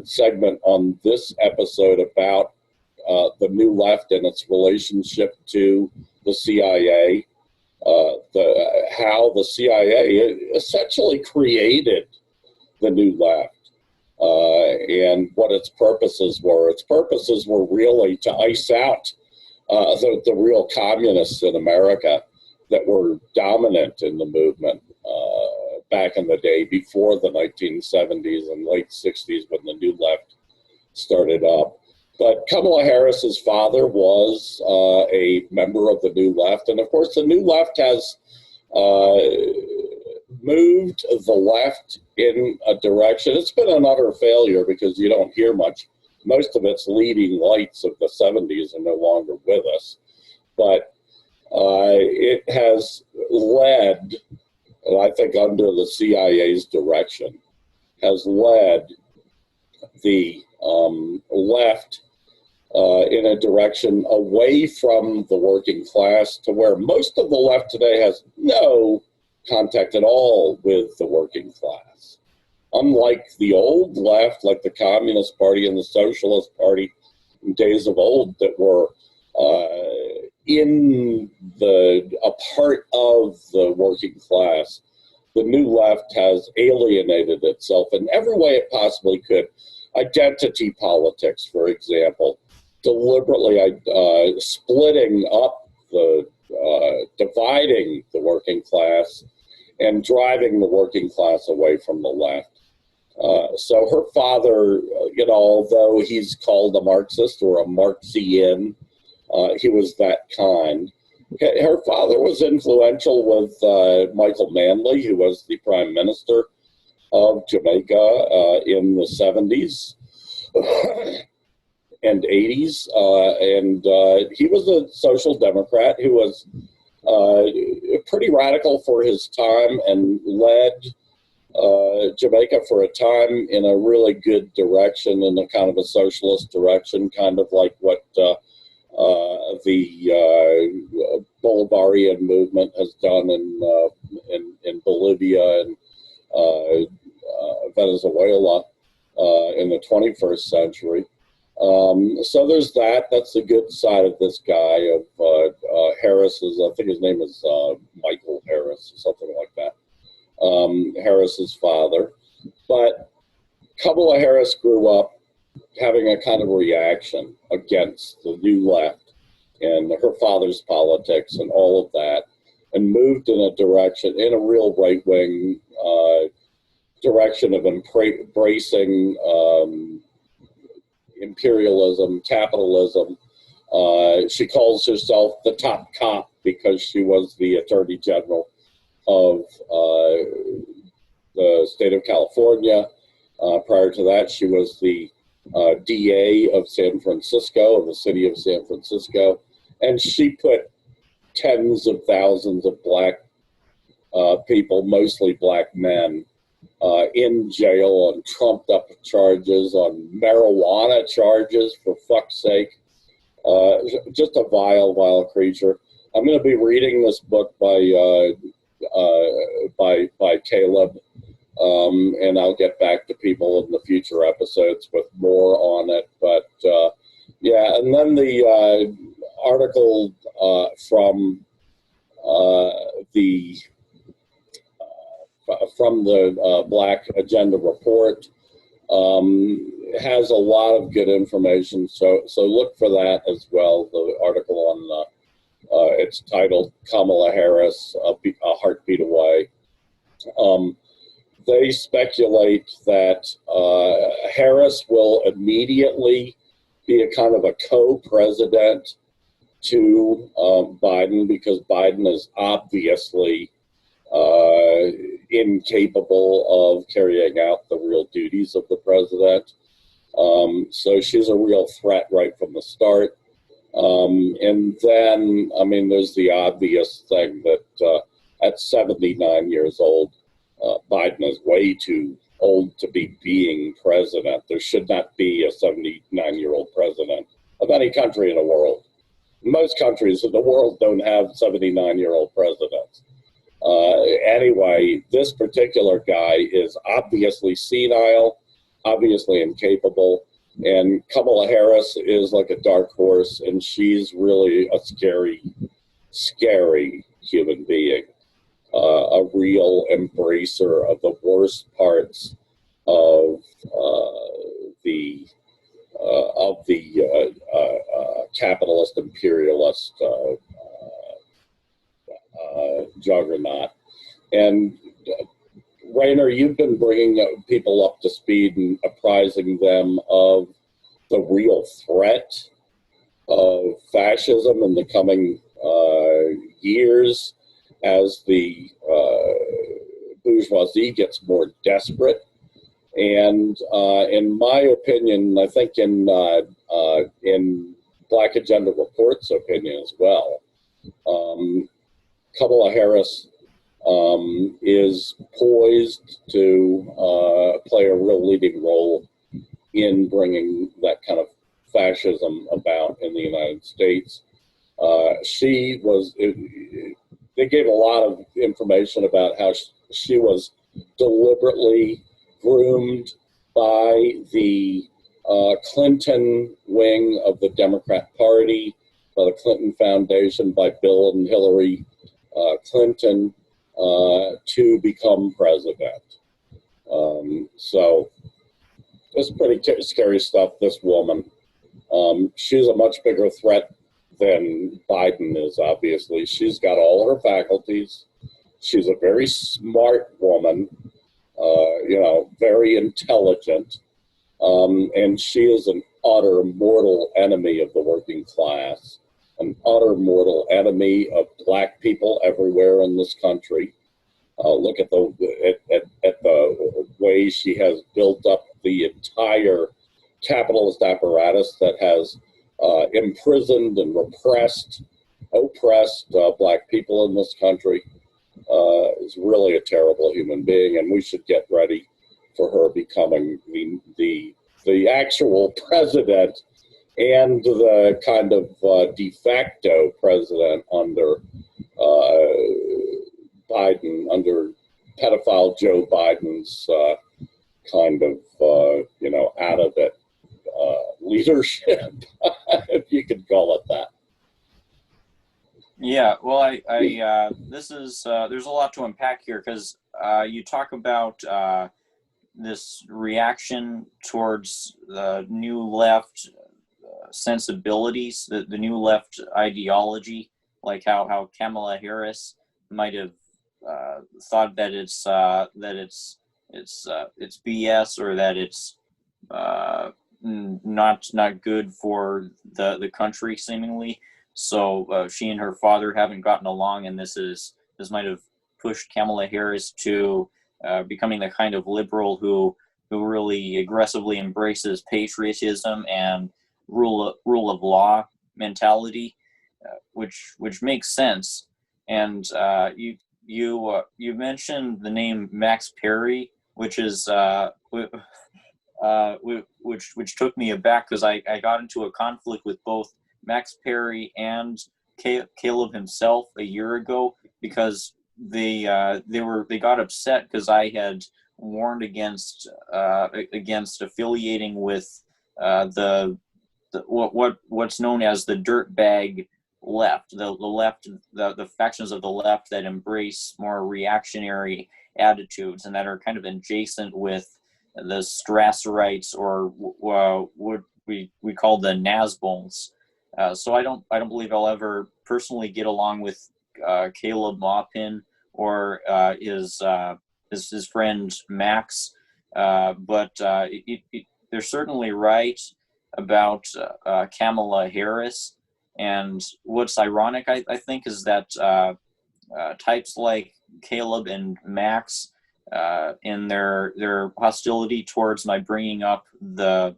B: segment on this episode about the New Left and its relationship to the CIA, how the CIA essentially created the New Left, and what its purposes were. Its purposes were really to ice out the real communists in America that were dominant in the movement back in the day, before the 1970s and late 60s, when the New Left started up. But Kamala Harris's father was a member of the New Left. And of course, the New Left has moved the left in a direction. It's been an utter failure because you don't hear much. Most of its leading lights of the 70s are no longer with us. But it has led, and I think under the CIA's direction, has led the left in a direction away from the working class, to where most of the left today has no contact at all with the working class. Unlike the old left, like the Communist Party and the Socialist Party in days of old, that were a part of the working class, the New Left has alienated itself in every way it possibly could. Identity politics, for example, deliberately splitting up dividing the working class and driving the working class away from the left. So her father, although he's called a Marxist or a Marxian, he was that kind. Her father was influential with Michael Manley, who was the prime minister of Jamaica in the 70s and 80s. And he was a social democrat who was pretty radical for his time and led Jamaica for a time in a really good direction, in a kind of a socialist direction, kind of like what the Bolivarian movement has done in Bolivia and Venezuela in the 21st century. So there's that. That's the good side of this guy of Harris's. I think his name is Michael Harris or something like that. Harris's father. But Kamala Harris grew up having a kind of reaction against the new left and her father's politics and all of that, and moved in a direction, in a real right-wing direction of embracing imperialism, capitalism. She calls herself the top cop because she was the Attorney General of the state of California. Prior to that, she was the DA of San Francisco, of the city of San Francisco, and she put tens of thousands of black people, mostly black men, in jail on trumped up charges, on marijuana charges, for fuck's sake. Just a vile, vile creature. I'm going to be reading this book by Caleb, and I'll get back to people in the future episodes with more on it. But yeah, and then the article from the Black Agenda Report has a lot of good information. So look for that as well. The article on it's titled "Kamala Harris, a Heartbeat Away." They speculate that Harris will immediately be a kind of a co-president to Biden, because Biden is obviously incapable of carrying out the real duties of the president. So she's a real threat right from the start. And then, I mean, there's the obvious thing that at 79 years old, Biden is way too old to be being president. There should not be a 79-year-old president of any country in the world. Most countries in the world don't have 79-year-old presidents. Anyway, this particular guy is obviously senile, obviously incapable, and Kamala Harris is like a dark horse, and she's really a scary, scary human being. A real embracer of the worst parts of the capitalist imperialist juggernaut. And Rainer, you've been bringing people up to speed and apprising them of the real threat of fascism in the coming years, as the bourgeoisie gets more desperate. And in my opinion, I think in Black Agenda Report's opinion as well, Kamala Harris is poised to play a real leading role in bringing that kind of fascism about in the United States. They gave a lot of information about how she was deliberately groomed by the Clinton wing of the Democrat Party, by the Clinton Foundation, by Bill and Hillary Clinton, to become president. So it's pretty scary stuff, this woman. She's a much bigger threat than Biden is, obviously. She's got all her faculties. She's a very smart woman, very intelligent. And she is an utter mortal enemy of the working class. an utter mortal enemy of black people everywhere in this country. Look at the way she has built up the entire capitalist apparatus that has imprisoned and oppressed black people in this country. Is really a terrible human being, and we should get ready for her becoming the actual president and the kind of de facto president under Biden, under pedophile Joe Biden's kind of, out of it leadership, if you could call it that.
C: Yeah, well, this is, there's a lot to unpack here, because you talk about this reaction towards the new left sensibilities, the new left ideology, like how Kamala Harris might have thought that it's BS, or that it's not good for the country, seemingly. So she and her father haven't gotten along, and this might have pushed Kamala Harris to becoming the kind of liberal who really aggressively embraces patriotism and rule of law mentality, which makes sense. And you mentioned the name Max Perry, which is which took me aback, because I got into a conflict with both Max Perry and Caleb himself a year ago, because they got upset because I had warned against affiliating with what's known as the dirtbag left, the left, the factions of the left that embrace more reactionary attitudes and that are kind of adjacent with the Strasserites, or what we call the Nazbols. So I don't believe I'll ever personally get along with Caleb Maupin or his friend Max, but they're certainly right about Kamala Harris. And what's ironic, I think, is that types like Caleb and Max, in their hostility towards my bringing up the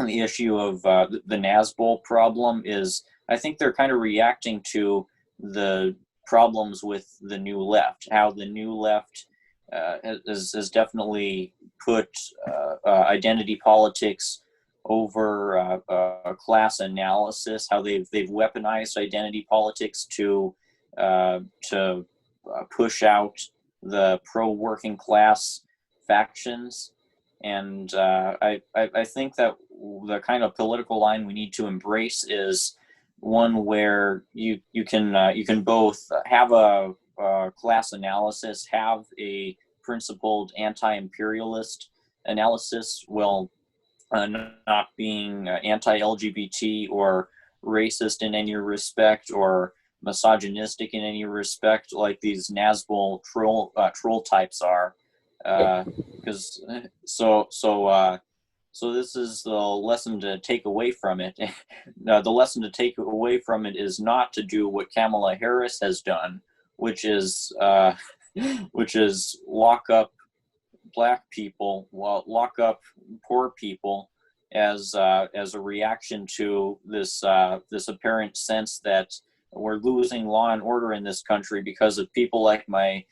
C: issue of the Nazbol problem, is I think they're kind of reacting to the problems with the new left, how the new left has definitely put identity politics over class analysis, how they've weaponized identity politics to push out the pro-working class factions. And I think that the kind of political line we need to embrace is one where you can both have a class analysis, have a principled anti-imperialist analysis, while not being anti-LGBT or racist in any respect, or misogynistic in any respect, like these Nazbol troll types are. Because so this is the lesson to take away from it. The lesson to take away from it is not to do what Kamala Harris has done, which is lock up black people, lock up poor people, as a reaction to this apparent sense that we're losing law and order in this country because of people like my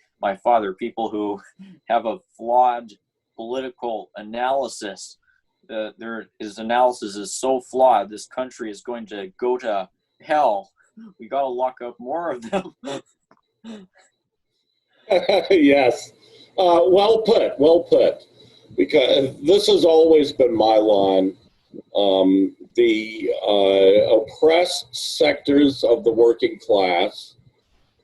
C: father, people who have a flawed political analysis. His analysis is so flawed, this country is going to go to hell. We got to lock up more of them.
B: Yes. Well put. Because this has always been my line. The oppressed sectors of the working class,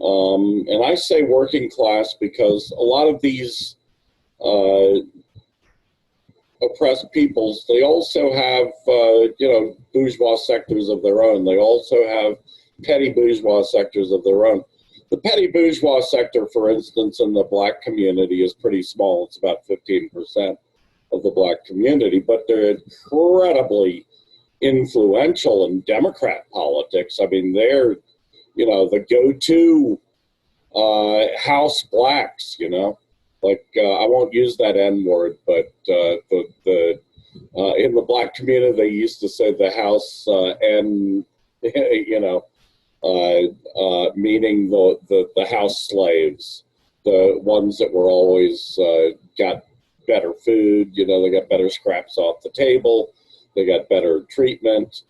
B: and I say working class because a lot of these oppressed peoples, they also have, bourgeois sectors of their own. They also have petty bourgeois sectors of their own. The petty bourgeois sector, for instance, in the black community is pretty small. It's about 15% of the black community, but they're incredibly influential in Democrat politics. I mean, they're, you know, the go-to House blacks, you know, like I won't use that N word, but in the black community, they used to say the House N, you know, meaning the house slaves, the ones that were always got better food, you know, they got better scraps off the table, they got better treatment,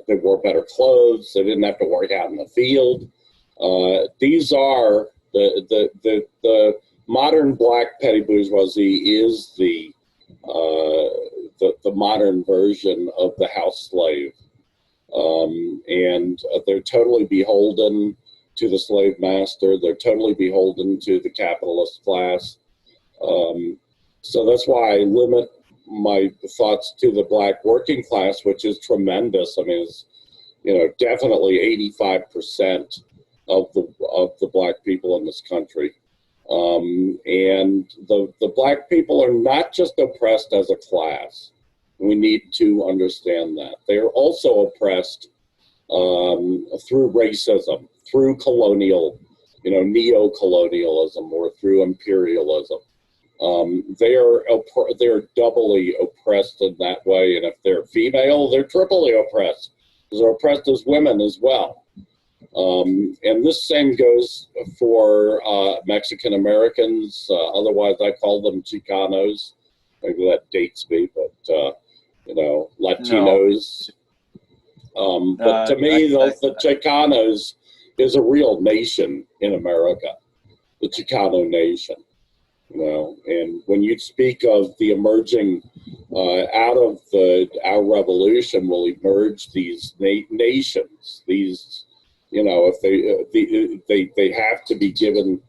B: they wore better clothes, they didn't have to work out in the field. These are the modern black petty bourgeoisie is the modern version of the house slave. And they're totally beholden to the slave master. They're totally beholden to the capitalist class. So that's why I limit my thoughts to the black working class, which is tremendous. I mean, it's, you know, definitely 85% of the black people in this country. And the black people are not just oppressed as a class. We need to understand that. They are also oppressed through racism, through colonial, you know, neo-colonialism, or through imperialism. They're doubly oppressed in that way, and if they're female, they're triply oppressed, because they're oppressed as women as well. And this same goes for Mexican Americans. Otherwise, I call them Chicanos. Maybe that dates me, but you know, Latinos. No. But to me, the Chicanos is a real nation in America, the Chicano nation. You know, and when you speak of the emerging, out of our revolution will emerge these nations. These, you know, if they have to be given,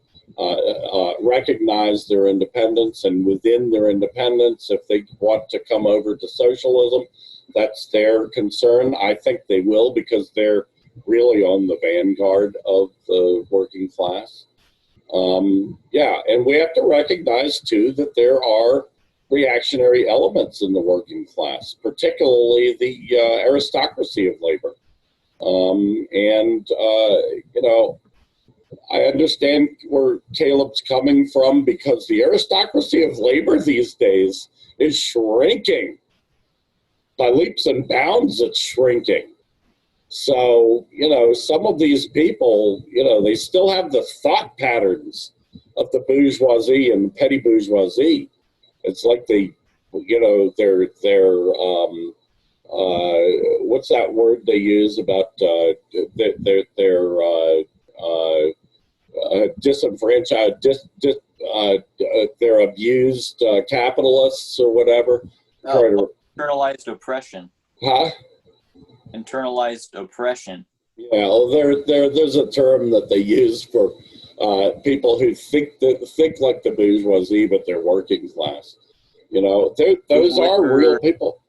B: recognize their independence, and within their independence, if they want to come over to socialism, that's their concern. I think they will, because they're really on the vanguard of the working class. Yeah, and we have to recognize, too, that there are reactionary elements in the working class, particularly the aristocracy of labor. You know, I understand where Caleb's coming from, because the aristocracy of labor these days is shrinking. By leaps and bounds, it's shrinking. So, you know, some of these people, you know, they still have the thought patterns of the bourgeoisie and petty bourgeoisie. It's like they, you know, they're what's that word they use about they're disenfranchised, they're abused capitalists or whatever.
C: Internalized oppression.
B: Huh?
C: Internalized oppression.
B: Yeah, well, there's a term that they use for people who think like the bourgeoisie, but they're working class. You know, those are real people.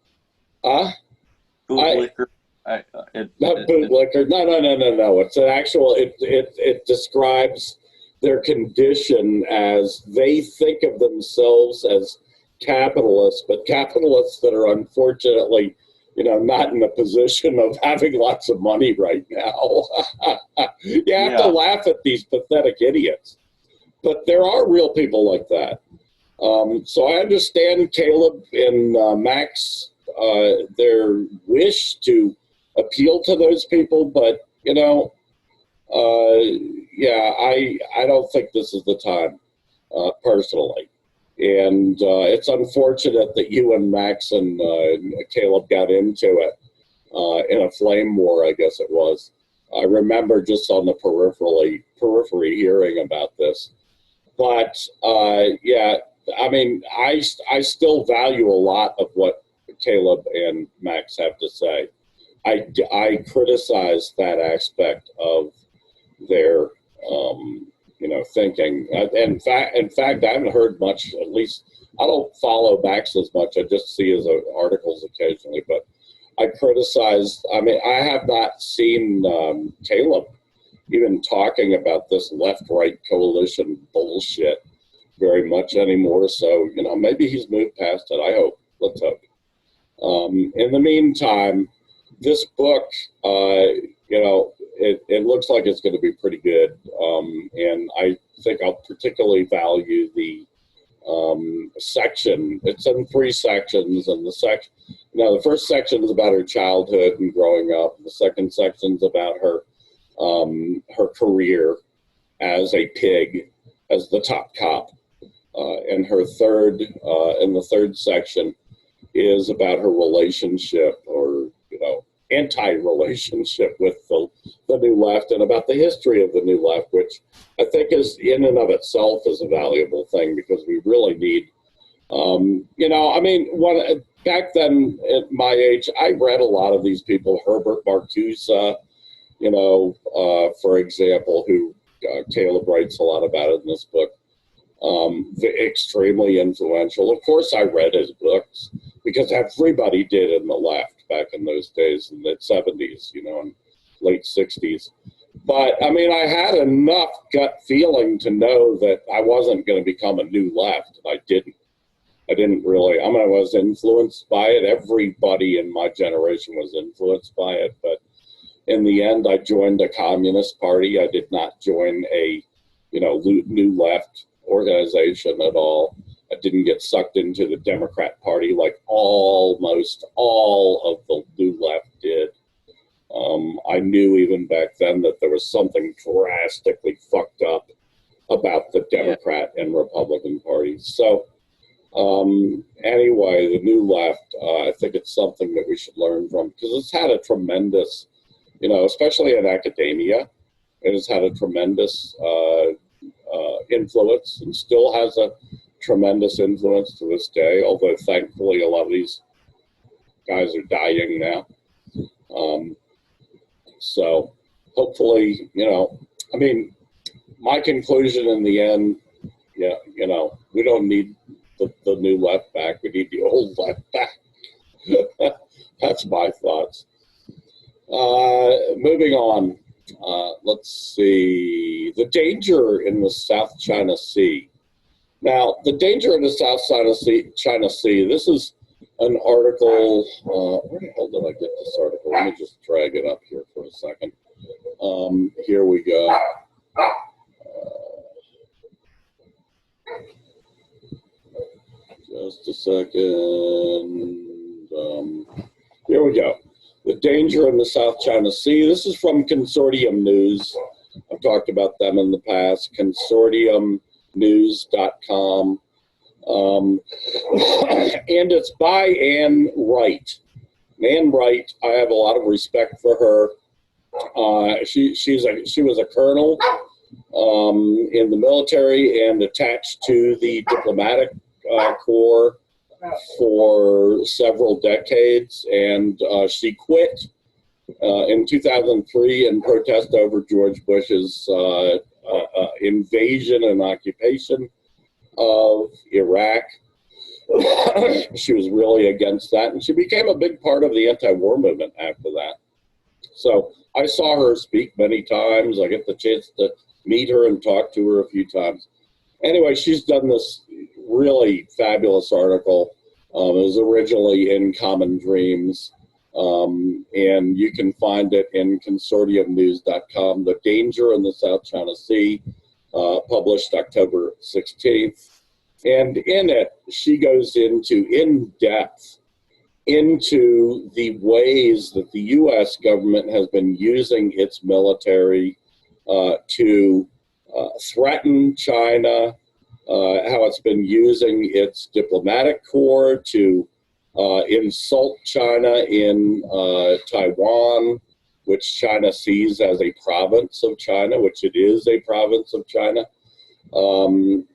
C: Bootlicker.
B: Not bootlicker. No. It's an actual. It describes their condition as they think of themselves as capitalists, but capitalists that are unfortunately, you know, not in a position of having lots of money right now. You have to laugh at these pathetic idiots, but there are real people like that. So I understand Caleb and Max, their wish to appeal to those people, but, you know, I don't think this is the time, personally. And it's unfortunate that you and Max and Caleb got into it in a flame war, I guess it was. I remember just on the periphery hearing about this. But, yeah, I mean, I still value a lot of what Caleb and Max have to say. I criticize that aspect of their you know, thinking. In fact, I haven't heard much. At least I don't follow Max as much. I just see his articles occasionally. But I criticize. I mean, I have not seen Caleb even talking about this left-right coalition bullshit very much anymore. So, you know, maybe he's moved past it. I hope. Let's hope. In the meantime, this book, you know, it looks like it's going to be pretty good, and I think I'll particularly value the section. It's in 3 sections, and the first section is about her childhood and growing up. The second section is about her her career as a pig, as the top cop, and the third section is about her relationship, or you know, anti-relationship with the New Left, and about the history of the New Left, which I think is in and of itself is a valuable thing, because we really need, you know, I mean, back then at my age, I read a lot of these people, Herbert Marcuse, you know, for example, who Caleb writes a lot about in this book, extremely influential. Of course, I read his books because everybody did in the left back in those days, in the 70s, you know, and late 60s. But I mean, I had enough gut feeling to know that I wasn't going to become a new left. I didn't really. I mean, I was influenced by it. Everybody in my generation was influenced by it. But in the end, I joined a communist party. I did not join a, you know, new left organization at all. I didn't get sucked into the Democrat Party like almost all of the new left did. I knew even back then that there was something drastically fucked up about the Democrat and Republican parties. So anyway, the new left, I think it's something that we should learn from, because it's had a tremendous, you know, especially in academia, it has had a tremendous influence, and still has a tremendous influence to this day, although thankfully a lot of these guys are dying now. So hopefully, you know, I mean, my conclusion in the end, yeah, you know, we don't need the new left back, we need the old left back. That's my thoughts. Moving on, let's see, the danger in the South China Sea. Now, the danger in the South China Sea, this is an article, where the hell did I get this article? Let me just drag it up here for a second. Here we go. Just a second. Here we go. The danger in the South China Sea. This is from Consortium News. I've talked about them in the past. Consortiumnews.com. And it's by Anne Wright. Anne Wright, I have a lot of respect for her. She was a colonel in the military and attached to the diplomatic corps for several decades, and she quit in 2003 in protest over George Bush's invasion and occupation of Iraq. She was really against that, and she became a big part of the anti-war movement after that. So I saw her speak many times. I get the chance to meet her and talk to her a few times. Anyway, she's done this really fabulous article. It was originally in Common Dreams, and you can find it in consortiumnews.com. The Danger in the South China Sea, published October 16th. And in it, she goes in depth into the ways that the U.S. government has been using its military to threaten China, how it's been using its diplomatic corps to insult China in Taiwan, which China sees as a province of China, which it is a province of China, and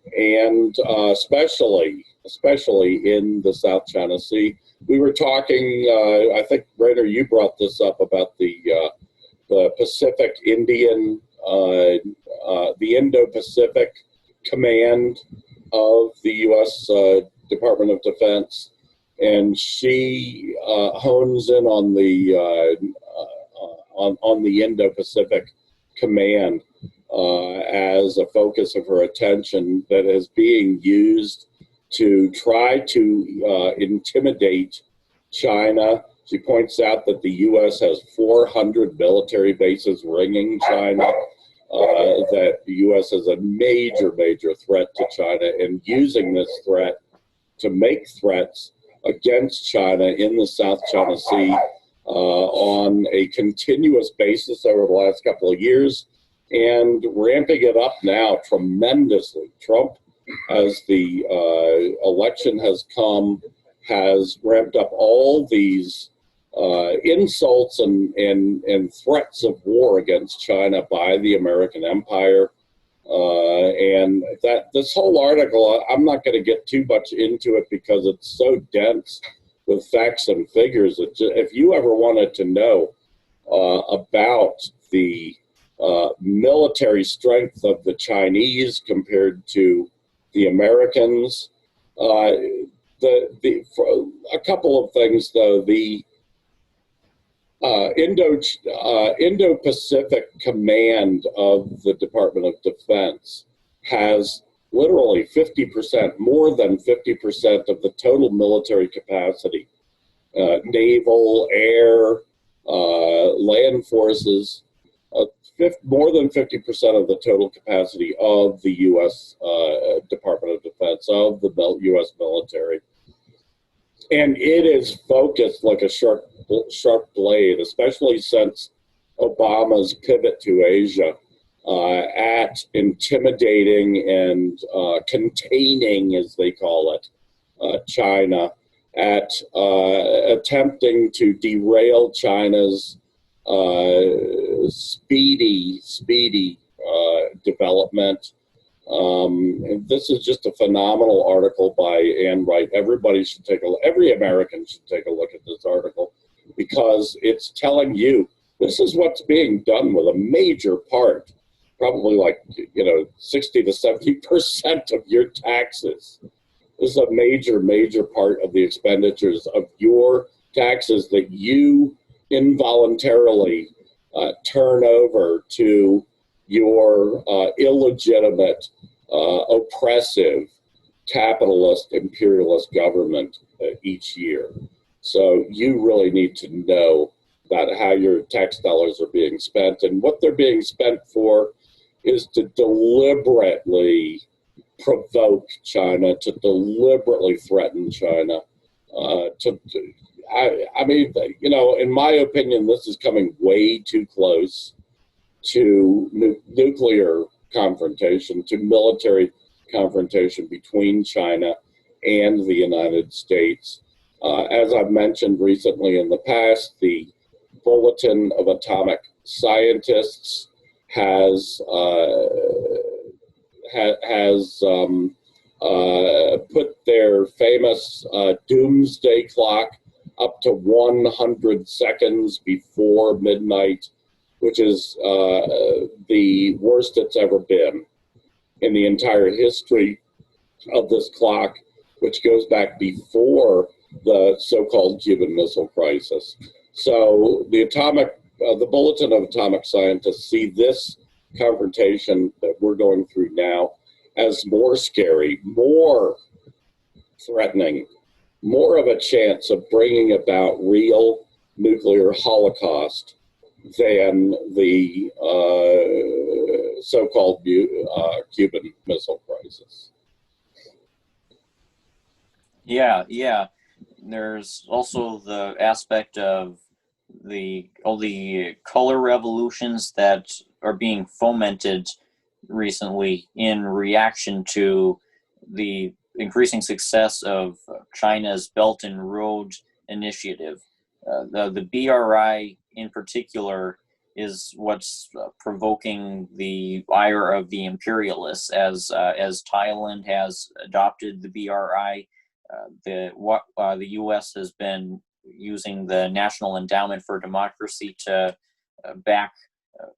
B: especially in the South China Sea. We were talking, I think, Rainer, you brought this up about the Pacific Indian, the Indo-Pacific Command of the U.S. Department of Defense, and she hones in on the Indo-Pacific Command as a focus of her attention that is being used to try to intimidate China. She points out that the U.S. has 400 military bases ringing China, that the U.S. is a major, major threat to China, and using this threat to make threats against China in the South China Sea on a continuous basis over the last couple of years, and ramping it up now tremendously. Trump, as the election has come, has ramped up all these insults and threats of war against China by the American empire. And that this whole article, I'm not going to get too much into it because it's so dense with facts and figures. If you ever wanted to know about the military strength of the Chinese compared to the Americans, a couple of things though. The Indo-Pacific Command of the Department of Defense has literally 50%, more than 50% of the total military capacity, naval, air, land forces, more than 50% of the total capacity of the U.S. Department of Defense, of the U.S. military. And it is focused like a sharp blade, especially since Obama's pivot to Asia, at intimidating and containing, as they call it, China, at attempting to derail China's speedy development. And this is just a phenomenal article by Ann Wright. Everybody should every American should take a look at this article, because it's telling you this is what's being done with a major part, probably like 60 to 70% of your taxes. This is a major part of the expenditures of your taxes that you involuntarily turn over to your illegitimate, oppressive, capitalist, imperialist government each year. So you really need to know about how your tax dollars are being spent, and what they're being spent for is to deliberately provoke China, to deliberately threaten China. I mean, in my opinion, this is coming way too close to nuclear confrontation, to military confrontation between China and the United States. As I've mentioned recently in the past, the Bulletin of Atomic Scientists has put their famous doomsday clock up to 100 seconds before midnight, which is the worst it's ever been in the entire history of this clock, which goes back before the so-called Cuban Missile Crisis. So the Bulletin of Atomic Scientists see this confrontation that we're going through now as more scary, more threatening, more of a chance of bringing about real nuclear holocaust than the so-called Cuban Missile Crisis.
C: Yeah. There's also the aspect of all the color revolutions that are being fomented recently in reaction to the increasing success of China's Belt and Road Initiative. The BRI in particular is what's provoking the ire of the imperialists, as Thailand has adopted the BRI. The U.S. has been using the National Endowment for Democracy to back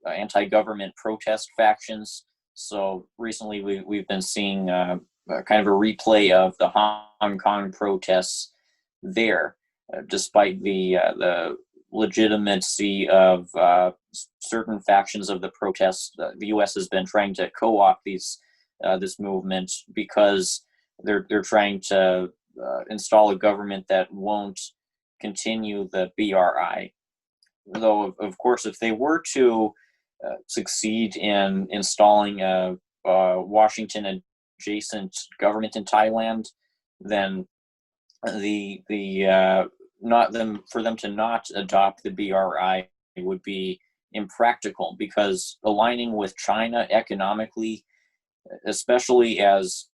C: anti-government protest factions. So recently we've been seeing kind of a replay of the Hong Kong protests there, despite the legitimacy of certain factions of the protests. The U.S. has been trying to co-opt this movement because they're trying to install a government that won't continue the BRI. Though, of course, if they were to succeed in installing a Washington-adjacent government in Thailand, then for them to not adopt the BRI would be impractical, because aligning with China economically, especially as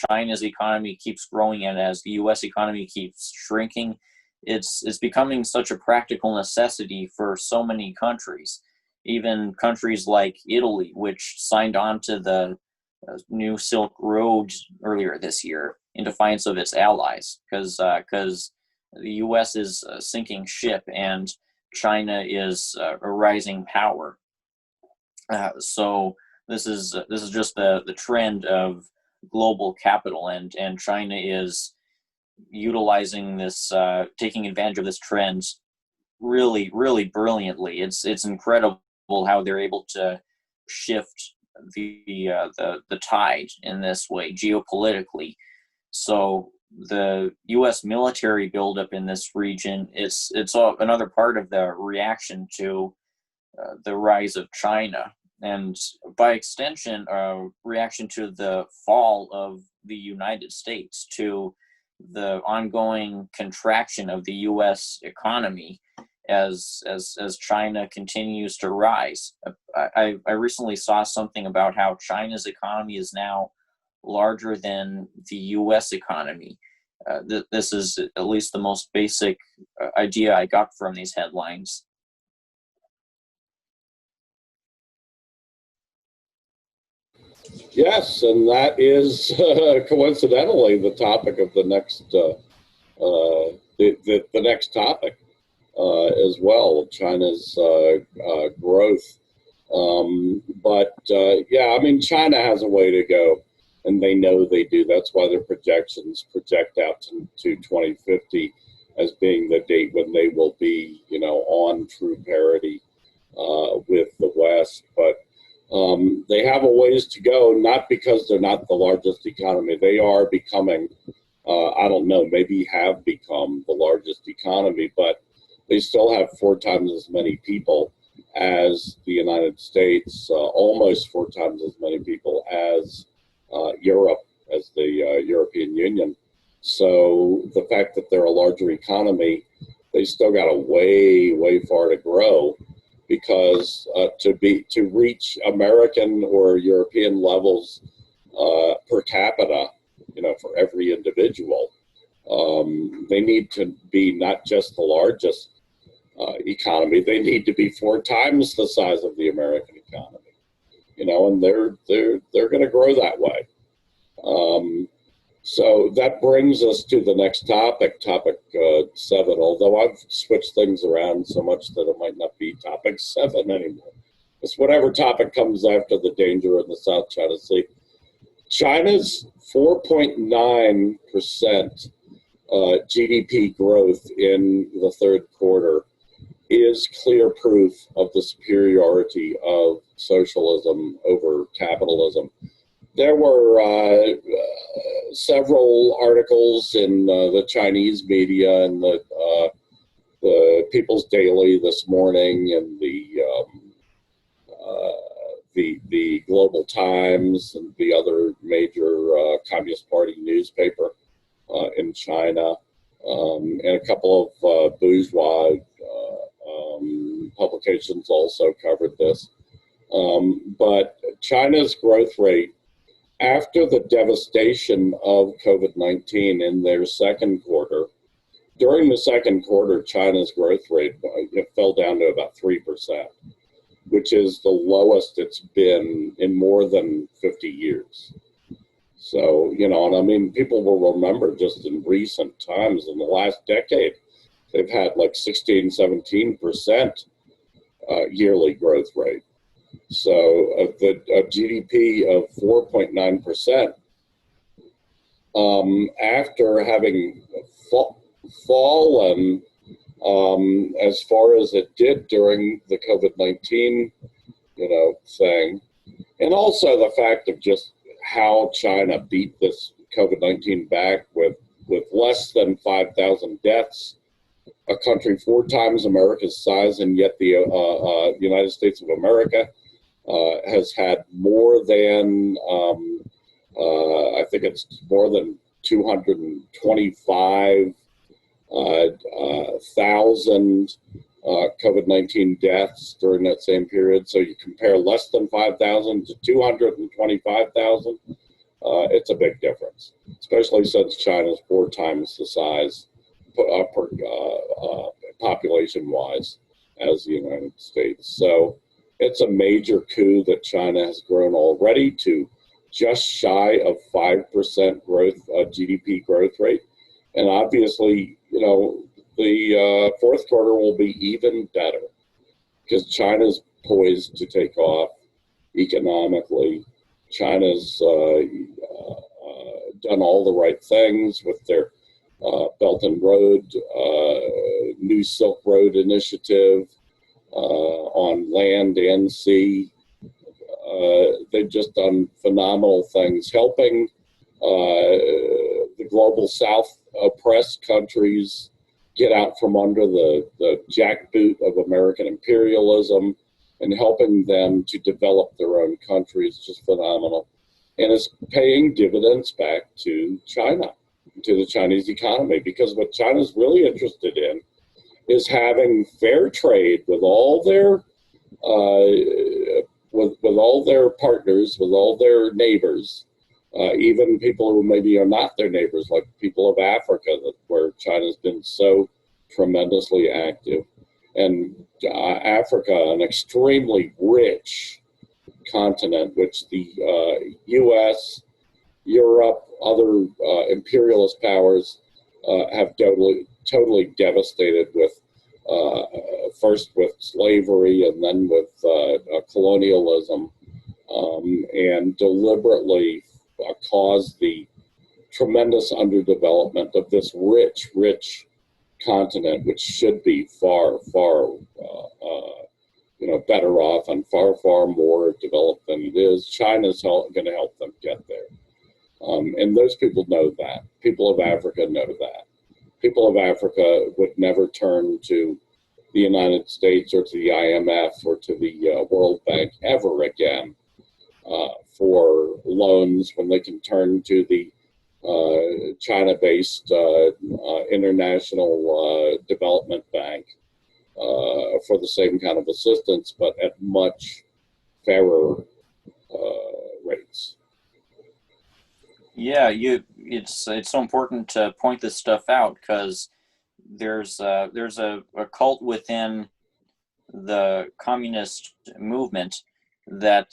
C: China's economy keeps growing and as the U.S. economy keeps shrinking, it's becoming such a practical necessity for so many countries, even countries like Italy, which signed on to the new Silk Road earlier this year in defiance of its allies, because the U.S. is a sinking ship and China is a rising power. So this is just the trend of global capital, and China is utilizing this, taking advantage of this trend really, really brilliantly. It's incredible how they're able to shift the tide in this way geopolitically. So the U.S. military buildup in this region, it's another part of the reaction to the rise of China, and by extension, reaction to the fall of the United States, to the ongoing contraction of the U.S. economy as China continues to rise. I recently saw something about how China's economy is now larger than the U.S. economy. This is at least the most basic idea I got from these headlines.
B: Yes, and that is coincidentally the topic of the next the next topic as well, China's growth. But yeah, I mean, China has a way to go, and they know they do. That's why their projections project out to 2050 as being the date when they will be, on true parity with the West. But they have a ways to go, not because they're not the largest economy. They are becoming, I don't know, maybe have become the largest economy, but they still have 4 times as many people as the United States, almost 4 times as many people as Europe, as the European Union. So the fact that they're a larger economy, they still got a way far to grow, because to reach American or European levels per capita, for every individual, they need to be not just the largest economy, they need to be 4 times the size of the American economy, and they're going to grow that way. So that brings us to the next topic 7, although I've switched things around so much that it might not be topic 7 anymore. It's whatever topic comes after the danger in the South China Sea. China's 4.9% GDP growth in the 3rd quarter is clear proof of the superiority of socialism over capitalism. There were several articles in the Chinese media and the People's Daily this morning, and the Global Times and the other major Communist Party newspaper in China, and a couple of bourgeois publications also covered this. But China's growth rate, after the devastation of COVID-19 in their 2nd quarter, during the 2nd quarter, China's growth rate fell down to about 3%, which is the lowest it's been in more than 50 years. So, and I mean, people will remember just in recent times, in the last decade, they've had like 16, 17% yearly growth rate. So a GDP of 4.9%, after having fallen as far as it did during the COVID-19, thing, and also the fact of just how China beat this COVID-19 back with less than 5,000 deaths a country 4 times America's size, and yet the United States of America has had more than, I think it's more than 225,000 COVID-19 deaths during that same period. So you compare less than 5,000 to 225,000, it's a big difference, especially since China's 4 times the size population-wise as the United States. So it's a major coup that China has grown already to just shy of 5% growth, GDP growth rate. And obviously, the fourth quarter will be even better because China's poised to take off economically. China's done all the right things with their Belt and Road, New Silk Road initiative on land and sea. They've just done phenomenal things, helping the global South oppressed countries get out from under the jackboot of American imperialism and helping them to develop their own countries. Just phenomenal. And it's paying dividends back to China, to the Chinese economy, because what China's really interested in is having fair trade with all their with all their partners, with all their neighbors, even people who maybe are not their neighbors, like people of Africa, where China's been so tremendously active. And Africa, an extremely rich continent, which the U.S., Europe, other imperialist powers have totally devastated with, first with slavery and then with colonialism, and deliberately caused the tremendous underdevelopment of this rich continent, which should be far better off and far more developed than it is. China's going to help them get there. And those people know that. People of Africa know that. People of Africa would never turn to the United States or to the IMF or to the World Bank ever again for loans when they can turn to the China-based International Development Bank for the same kind of assistance, but at much fairer rates.
C: Yeah, it's so important to point this stuff out because there's a cult within the communist movement that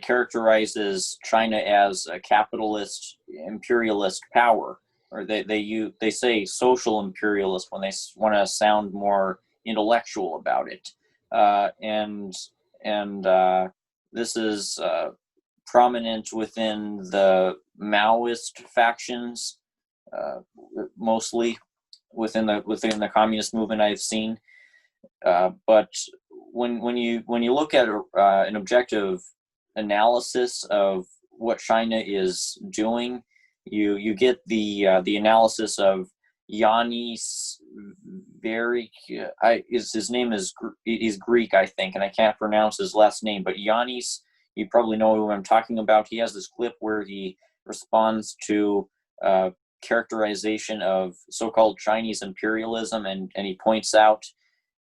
C: characterizes China as a capitalist imperialist power, or they say social imperialist when they want to sound more intellectual about it, and this is prominent within the Maoist factions, mostly within the communist movement I've seen. But when you look at an objective analysis of what China is doing, you get the analysis of Yanis very his name is he's Greek, I think, and I can't pronounce his last name, but Yanis, you probably know who I'm talking about. He has this clip where he responds to characterization of so-called Chinese imperialism, and he points out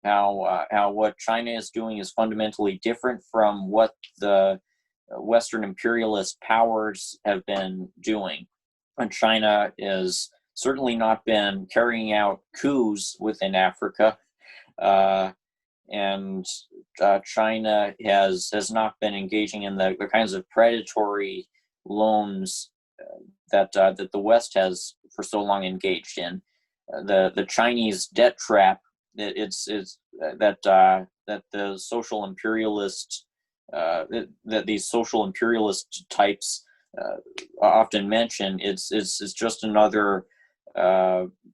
C: how what China is doing is fundamentally different from what the Western imperialist powers have been doing. And China has certainly not been carrying out coups within Africa. And China has not been engaging in the kinds of predatory loans that the West has for so long engaged in. The Chinese debt trap, that the social imperialist that these social imperialist types often mention, it's just another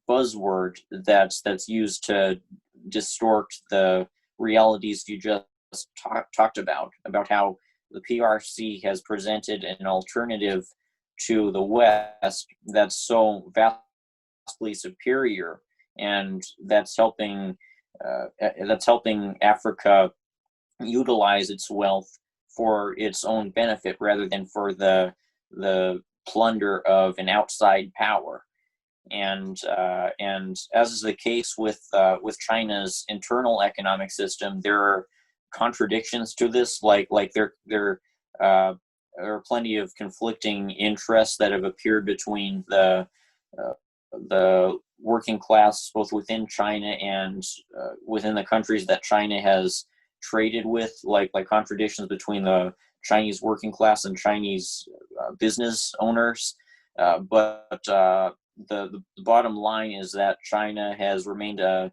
C: buzzword that's used to distort the realities you just talked about how the PRC has presented an alternative to the West that's so vastly superior and that's helping Africa utilize its wealth for its own benefit rather than for the plunder of an outside power. And as is the case with China's internal economic system, there are contradictions to this. Like there are plenty of conflicting interests that have appeared between the working class, both within China and within the countries that China has traded with, like contradictions between the Chinese working class and Chinese business owners. But the bottom line is that China has remained a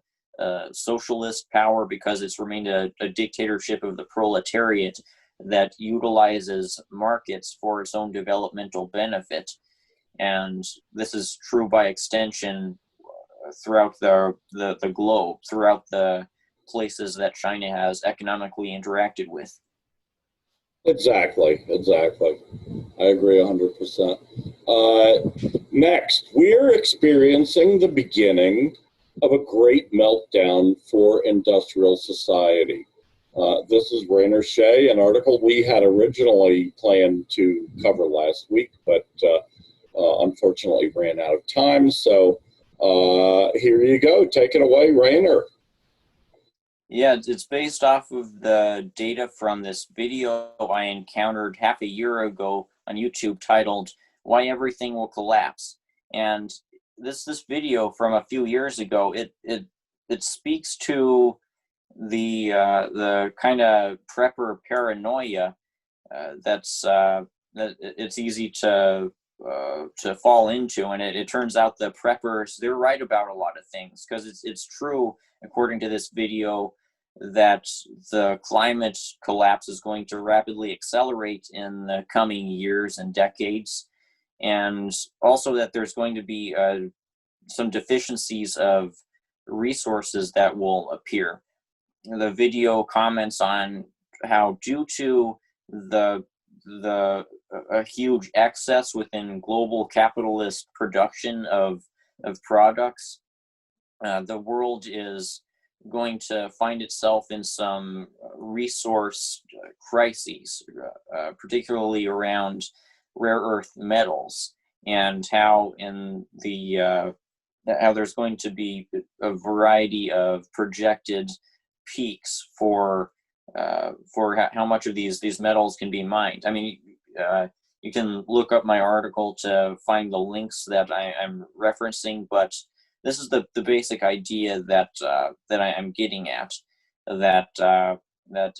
C: socialist power because it's remained a dictatorship of the proletariat that utilizes markets for its own developmental benefit. And this is true by extension throughout the globe, throughout the places that China has economically interacted with.
B: Exactly. I agree 100%. Next, we're experiencing the beginning of a great meltdown for industrial society. This is Rainer Shea, an article we had originally planned to cover last week, but unfortunately ran out of time. So here you go. Take it away, Rainer.
C: Yeah, it's based off of the data from this video I encountered half a year ago on YouTube titled "Why Everything Will Collapse." And this video from a few years ago, it speaks to the kind of prepper paranoia that it's easy to fall into. And it turns out the preppers, they're right about a lot of things, because it's true, according to this video, that the climate collapse is going to rapidly accelerate in the coming years and decades, and also that there's going to be some deficiencies of resources that will appear. The video comments on how, due to a huge excess within global capitalist production of products, the world is going to find itself in some resource crises, particularly around rare earth metals, and how how there's going to be a variety of projected peaks for how much of these metals can be mined. I mean, you can look up my article to find the links that I'm referencing, but this is the basic idea that I'm getting at, that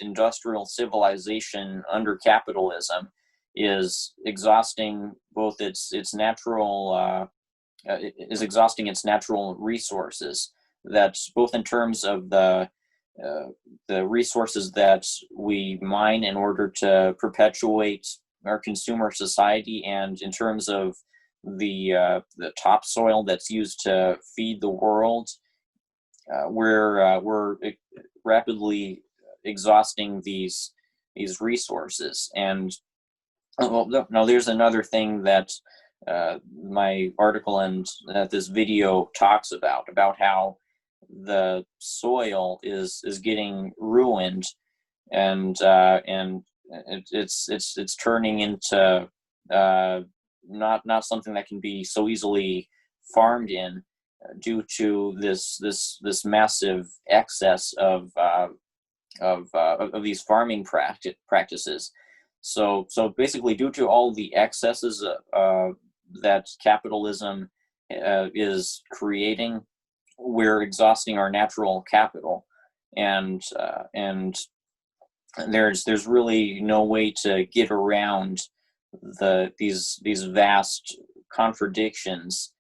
C: industrial civilization under capitalism is exhausting both its natural resources. That's both in terms of the resources that we mine in order to perpetuate our consumer society, and in terms of the topsoil that's used to feed the world. We're rapidly exhausting these resources. And now there's another thing that my article and this video talks about how the soil is getting ruined, and it's turning into not something that can be so easily farmed in, due to this massive excess of these farming practices. So basically, due to all the excesses that capitalism is creating, we're exhausting our natural capital, and there's really no way to get around these vast contradictions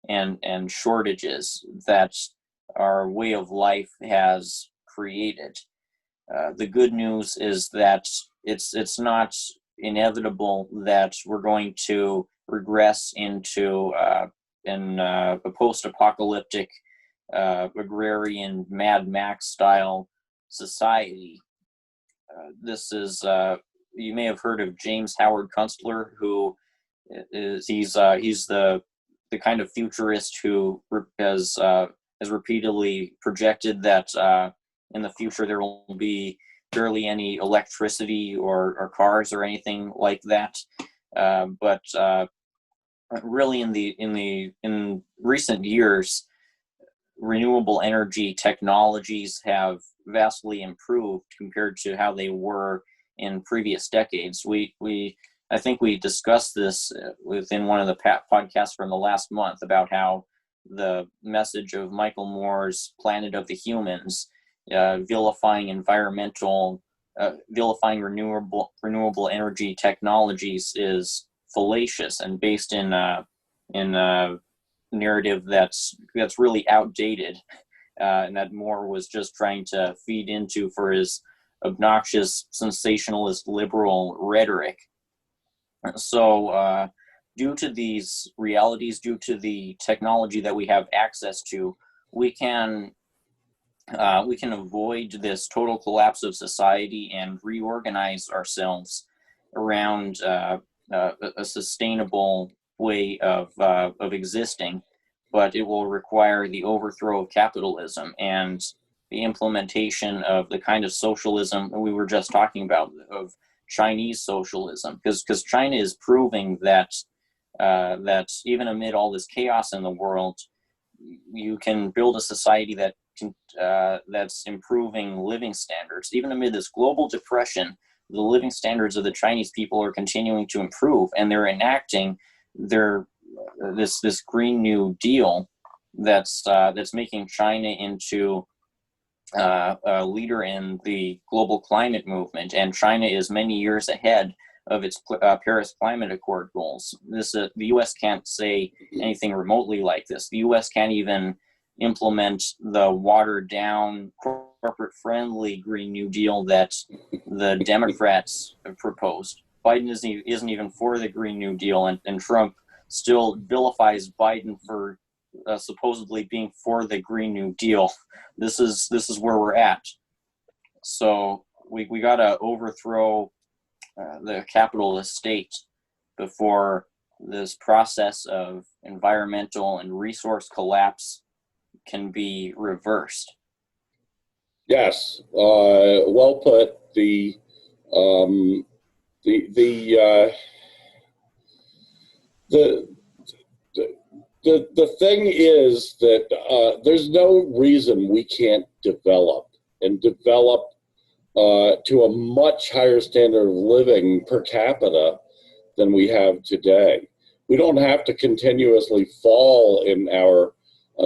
C: and shortages that our way of life has created. The good news is that it's not inevitable that we're going to regress into a post-apocalyptic agrarian Mad Max style society. This is you may have heard of James Howard Kunstler, who he's the kind of futurist who has has repeatedly projected that in the future there will be barely any electricity or cars or anything like that. But really, in recent years, renewable energy technologies have vastly improved compared to how they were in previous decades. I think we discussed this within one of the podcasts from the last month about how the message of Michael Moore's Planet of the Humans, vilifying renewable energy technologies, is fallacious and based in a narrative that's really outdated, and that Moore was just trying to feed into for his obnoxious sensationalist liberal rhetoric. So due to these realities, due to the technology that we have access to, we can avoid this total collapse of society and reorganize ourselves around a sustainable way of existing. But it will require the overthrow of capitalism and the implementation of the kind of socialism that we were just talking about, of Chinese socialism, because China is proving that even amid all this chaos in the world, you can build a society that's improving living standards. Even amid this global depression, the living standards of the Chinese people are continuing to improve, and they're enacting this Green New Deal that's making China into a leader in the global climate movement, and China is many years ahead of its Paris Climate Accord goals. The U.S. can't say anything remotely like this. The U.S. can't even implement the watered-down, corporate-friendly Green New Deal that the Democrats have proposed. Biden isn't even for the Green New Deal, and Trump still vilifies Biden for supposedly being for the Green New Deal. This is where we're at. So we got to overthrow the capitalist state before this process of environmental and resource collapse can be reversed.
B: Yes, well put. The thing is that there's no reason we can't develop to a much higher standard of living per capita than we have today. We don't have to continuously fall in our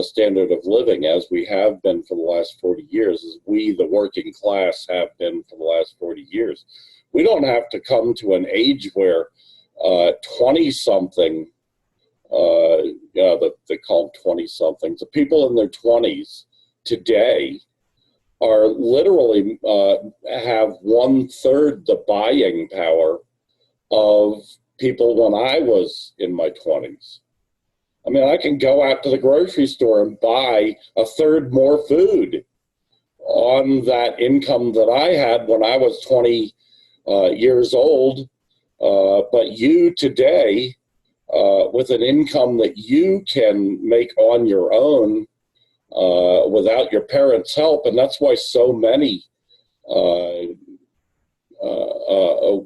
B: standard of living as we have been for the last 40 years, as we, the working class, have been for the last 40 years. We don't have to come to an age where 20-something, they call them 20-somethings, the people in their 20s today are literally have 1/3 the buying power of people when I was in my 20s. I mean, I can go out to the grocery store and buy 1/3 more food on that income that I had when I was 20 years old. But you today, with an income that you can make on your own without your parents' help, and that's why so many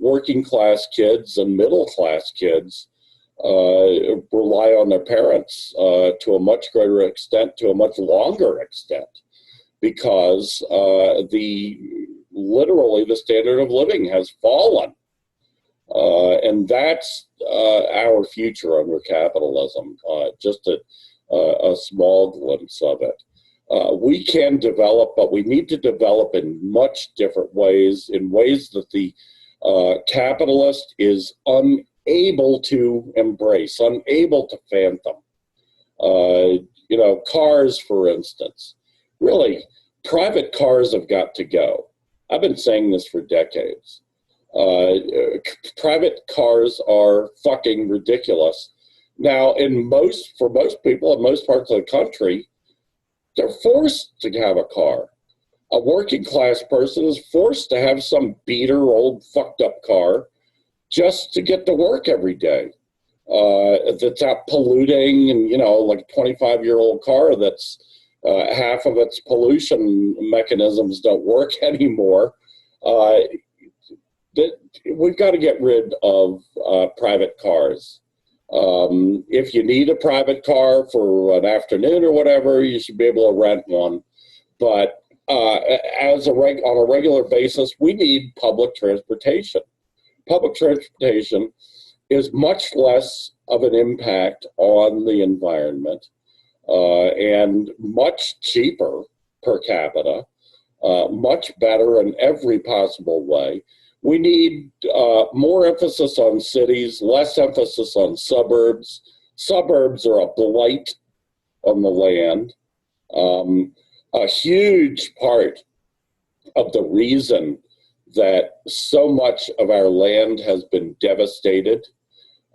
B: working class kids and middle class kids rely on their parents to a much greater extent, to a much longer extent, because literally the standard of living has fallen. And that's our future under capitalism, just a small glimpse of it. We can develop, but we need to develop in much different ways, in ways that the capitalist is unable to embrace, unable to fathom. Cars, for instance. Really, private cars have got to go. I've been saying this for decades. Private cars are fucking ridiculous. Now, for most people in most parts of the country, they're forced to have a car. A working class person is forced to have some beater, old, fucked up car just to get to work every day. That's out polluting, and like a 25-year-old car that's half of its pollution mechanisms don't work anymore. We've got to get rid of private cars. If you need a private car for an afternoon or whatever, you should be able to rent one. But on a regular basis, we need public transportation. Public transportation is much less of an impact on the environment and much cheaper per capita, much better in every possible way. We need more emphasis on cities, less emphasis on suburbs. Suburbs are a blight on the land. A huge part of the reason that so much of our land has been devastated,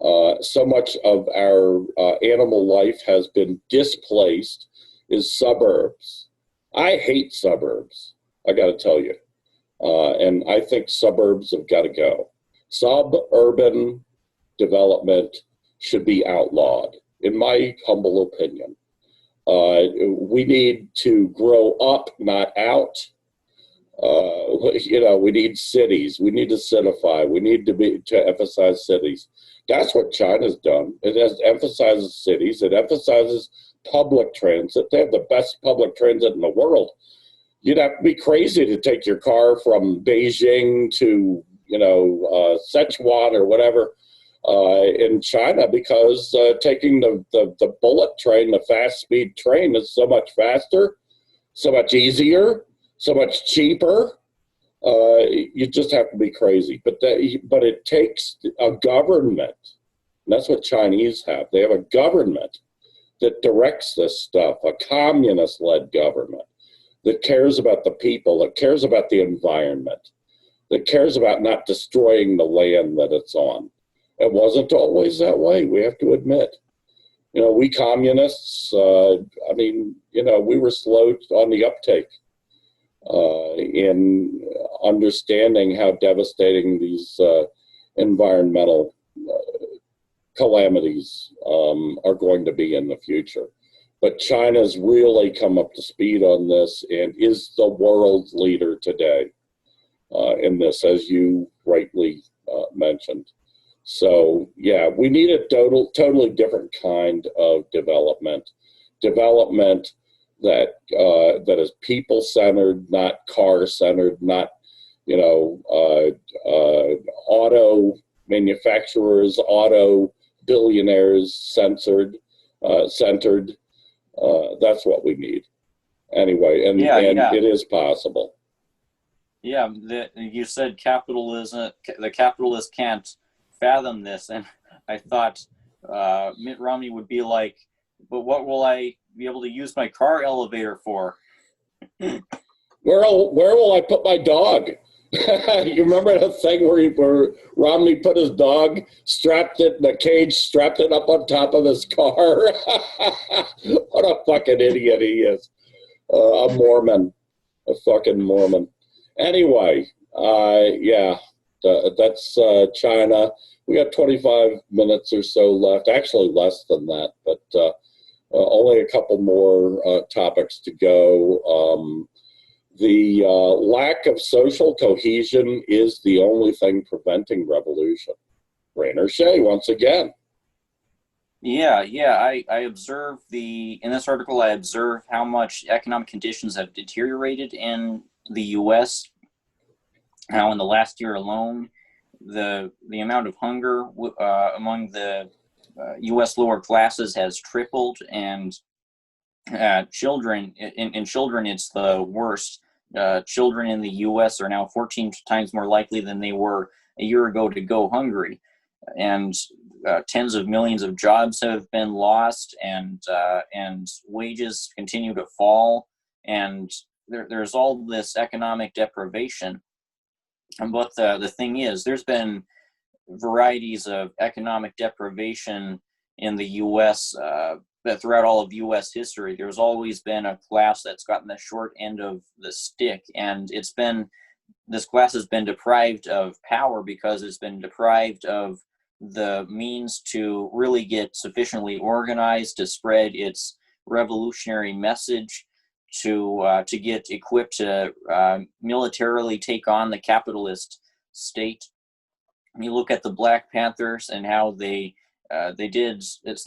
B: so much of our animal life has been displaced is suburbs. I hate suburbs, I got to tell you. And I think suburbs have got to go. Suburban development should be outlawed, in my humble opinion. We need to grow up, not out. We need cities. We need to citify. We need to emphasize cities. That's what China's done. It emphasizes cities. It emphasizes public transit. They have the best public transit in the world. You'd have to be crazy to take your car from Beijing to, Sichuan or whatever in China, because taking the bullet train, the fast speed train, is so much faster, so much easier, so much cheaper. You just have to be crazy. But it takes a government, and that's what Chinese have. They have a government that directs this stuff, a communist-led government that cares about the people, that cares about the environment, that cares about not destroying the land that it's on. It wasn't always that way, we have to admit. We communists, we were slow on the uptake in understanding how devastating these environmental calamities are going to be in the future. But China's really come up to speed on this and is the world leader today in this, as you rightly mentioned. So, yeah, we need a totally different kind of development that is people-centered, not car-centered, not, auto manufacturers, auto billionaires centered. That's what we need. Anyway, and it is possible.
C: Yeah, you said capitalism. The capitalists can't fathom this, and I thought Mitt Romney would be like, "But what will I be able to use my car elevator for?"
B: Where will I put my dog? You remember the thing where Romney put his dog, strapped it in a cage, strapped it up on top of his car? What a fucking idiot he is. A Mormon. A fucking Mormon. Anyway, that's China. We got 25 minutes or so left. Actually, less than that, but only a couple more topics to go. The lack of social cohesion is the only thing preventing revolution. Rainer Shea, once again.
C: Yeah. I observe in this article, I observe how much economic conditions have deteriorated in the U.S. How in the last year alone, the amount of hunger among the U.S. lower classes has tripled, and children, it's the worst. Children in the U.S. are now 14 times more likely than they were a year ago to go hungry, and tens of millions of jobs have been lost, and wages continue to fall, and there's all this economic deprivation. But the thing is, there's been varieties of economic deprivation in the U.S. That throughout all of U.S. history, there's always been a class that's gotten the short end of the stick, and this class has been deprived of power because it's been deprived of the means to really get sufficiently organized to spread its revolutionary message. to get equipped to militarily take on the capitalist state. You look at the Black Panthers and how they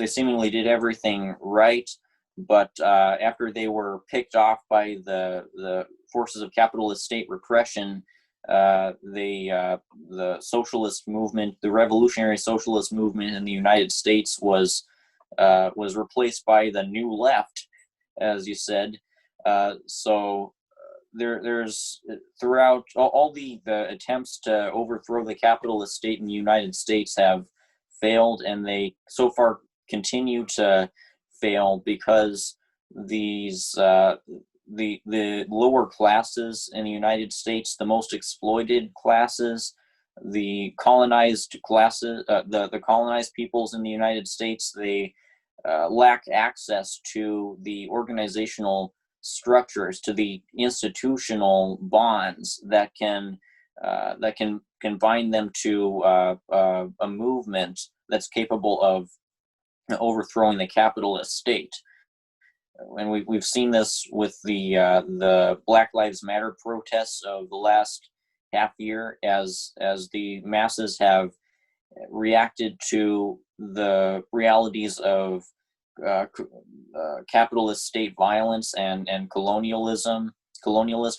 C: seemingly did everything right, but after they were picked off by the forces of capitalist state repression, the socialist movement, the revolutionary socialist movement in the United States was replaced by the New Left, as you said. So there's throughout all the attempts to overthrow the capitalist state in the United States have failed, and they so far continue to fail because these the lower classes in the United States, the most exploited classes, the colonized classes, the colonized peoples in the United States, they lack access to the organizational structures, to the institutional bonds that can bind them to a movement that's capable of overthrowing the capitalist state. And we've seen this with the Black Lives Matter protests of the last half year, as the masses have reacted to the realities of capitalist state violence and colonialist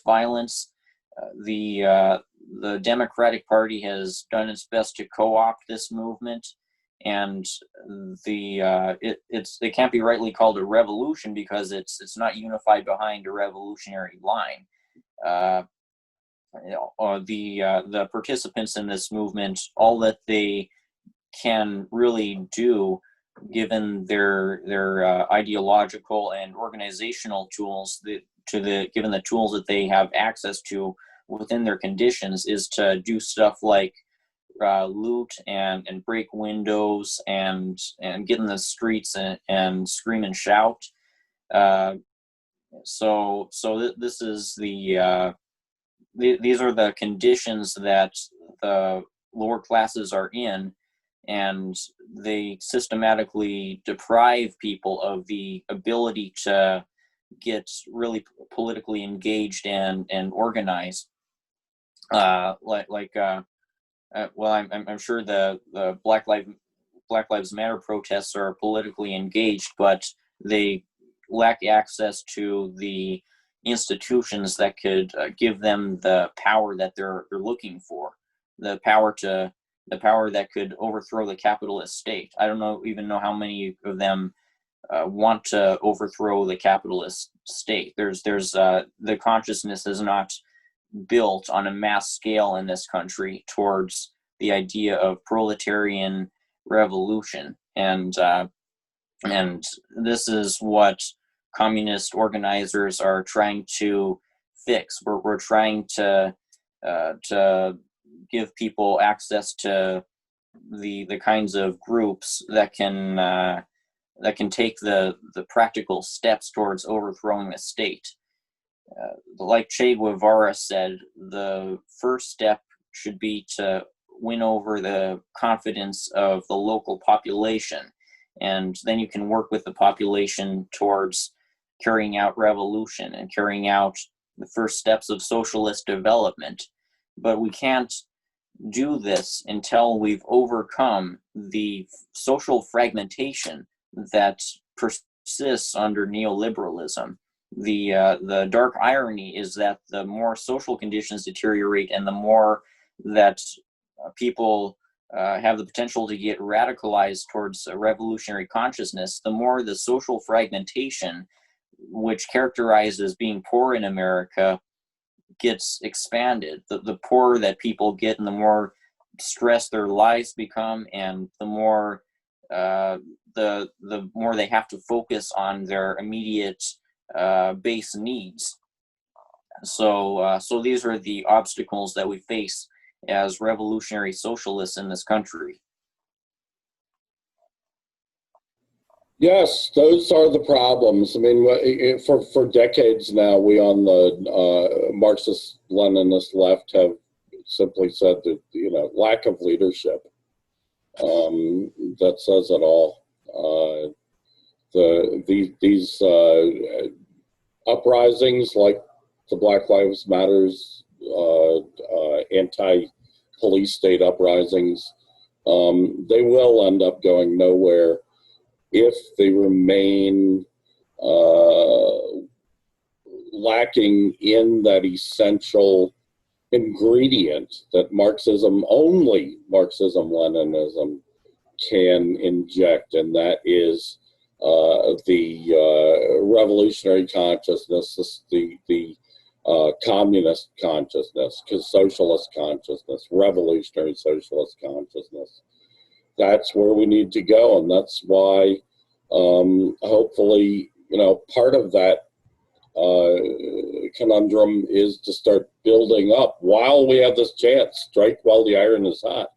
C: violence. The Democratic Party has done its best to co-opt this movement, and it can't be rightly called a revolution because it's not unified behind a revolutionary line. The participants in this movement, all that they can really do, given their ideological and organizational tools, given the tools that they have access to within their conditions, is to do stuff like loot and break windows and get in the streets and scream and shout. So this is these are the conditions that the lower classes are in, and they systematically deprive people of the ability to get really politically engaged and organized. I'm sure the Black Lives Matter protests are politically engaged, but they lack access to the institutions that could give them the power that they're looking for, the power that could overthrow the capitalist state. I don't even know how many of them want to overthrow the capitalist state. The consciousness is not built on a mass scale in this country towards the idea of proletarian revolution, and this is what communist organizers are trying to fix. We're trying to give people access to the kinds of groups that can take the practical steps towards overthrowing the state. Like Che Guevara said, the first step should be to win over the confidence of the local population, and then you can work with the population towards carrying out revolution and carrying out the first steps of socialist development. But we can't do this until we've overcome the social fragmentation that persists under neoliberalism. The dark irony is that the more social conditions deteriorate and the more that people have the potential to get radicalized towards a revolutionary consciousness, the more the social fragmentation, which characterizes being poor in America, gets expanded. The poorer that people get and the more stressed their lives become, and the more the more they have to focus on their immediate base needs. So these are the obstacles that we face as revolutionary socialists in this country.
B: Yes, those are the problems. I mean, for decades now, we on the Marxist-Leninist left have simply said that, lack of leadership. That says it all. These uprisings like the Black Lives Matters, anti-police state uprisings, they will end up going nowhere if they remain lacking in that essential ingredient that Marxism, only Marxism-Leninism, can inject, and that is the revolutionary consciousness, the communist consciousness, socialist consciousness, revolutionary socialist consciousness. That's where we need to go, and that's why hopefully, part of that conundrum is to start building up while we have this chance. Strike while the iron is hot.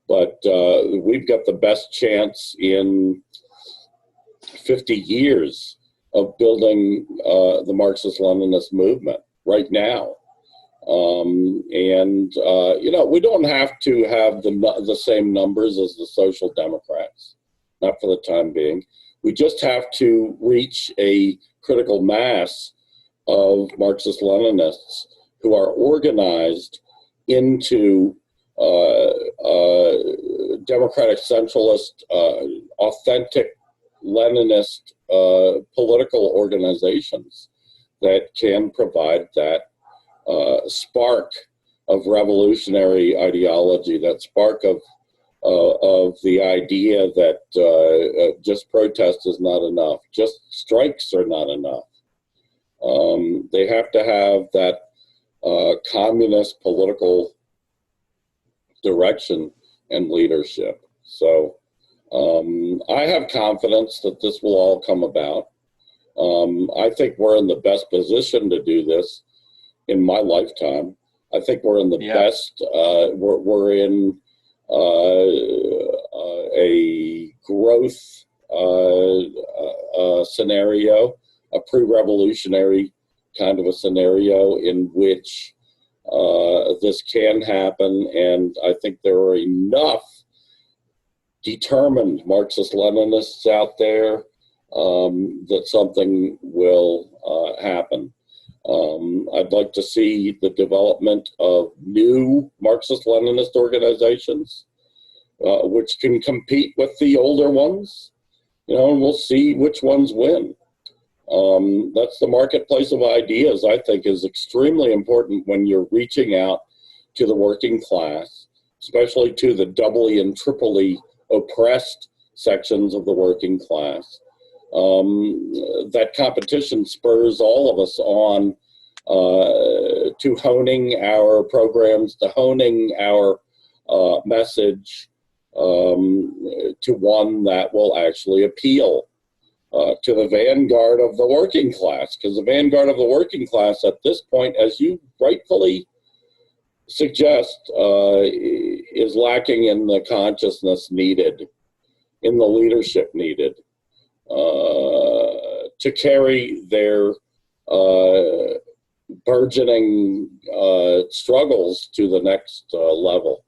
B: But we've got the best chance in 50 years of building the Marxist-Leninist movement right now. We don't have to have the same numbers as the Social Democrats, not for the time being. We just have to reach a critical mass of Marxist-Leninists who are organized into democratic centralist, authentic Leninist political organizations that can provide that spark of revolutionary ideology, that spark of the idea that just protest is not enough, just strikes are not enough. They have to have that communist political direction and leadership. So I have confidence that this will all come about. I think we're in the best position to do this in my lifetime. I think we're in the best, we're in a growth scenario, a pre-revolutionary kind of a scenario in which this can happen, and I think there are enough determined Marxist-Leninists out there that something will happen. I'd like to see the development of new Marxist-Leninist organizations, which can compete with the older ones, and we'll see which ones win. That's the marketplace of ideas, I think, is extremely important when you're reaching out to the working class, especially to the doubly and triply oppressed sections of the working class. That competition spurs all of us on to honing our programs, to honing our message to one that will actually appeal to the vanguard of the working class, because the vanguard of the working class at this point, as you rightfully suggest, is lacking in the consciousness needed, in the leadership needed to carry their burgeoning struggles to the next level.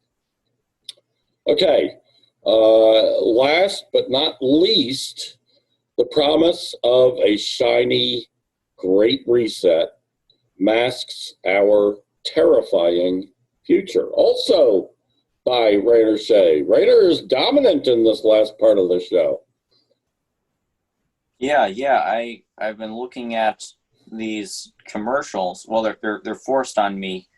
B: Okay, last but not least, the promise of a shiny Great Reset masks our terrifying future. Also by Rainer Shea. Rainer is dominant in this last part of the show.
C: Yeah. I've been looking at these commercials. Well, they're forced on me.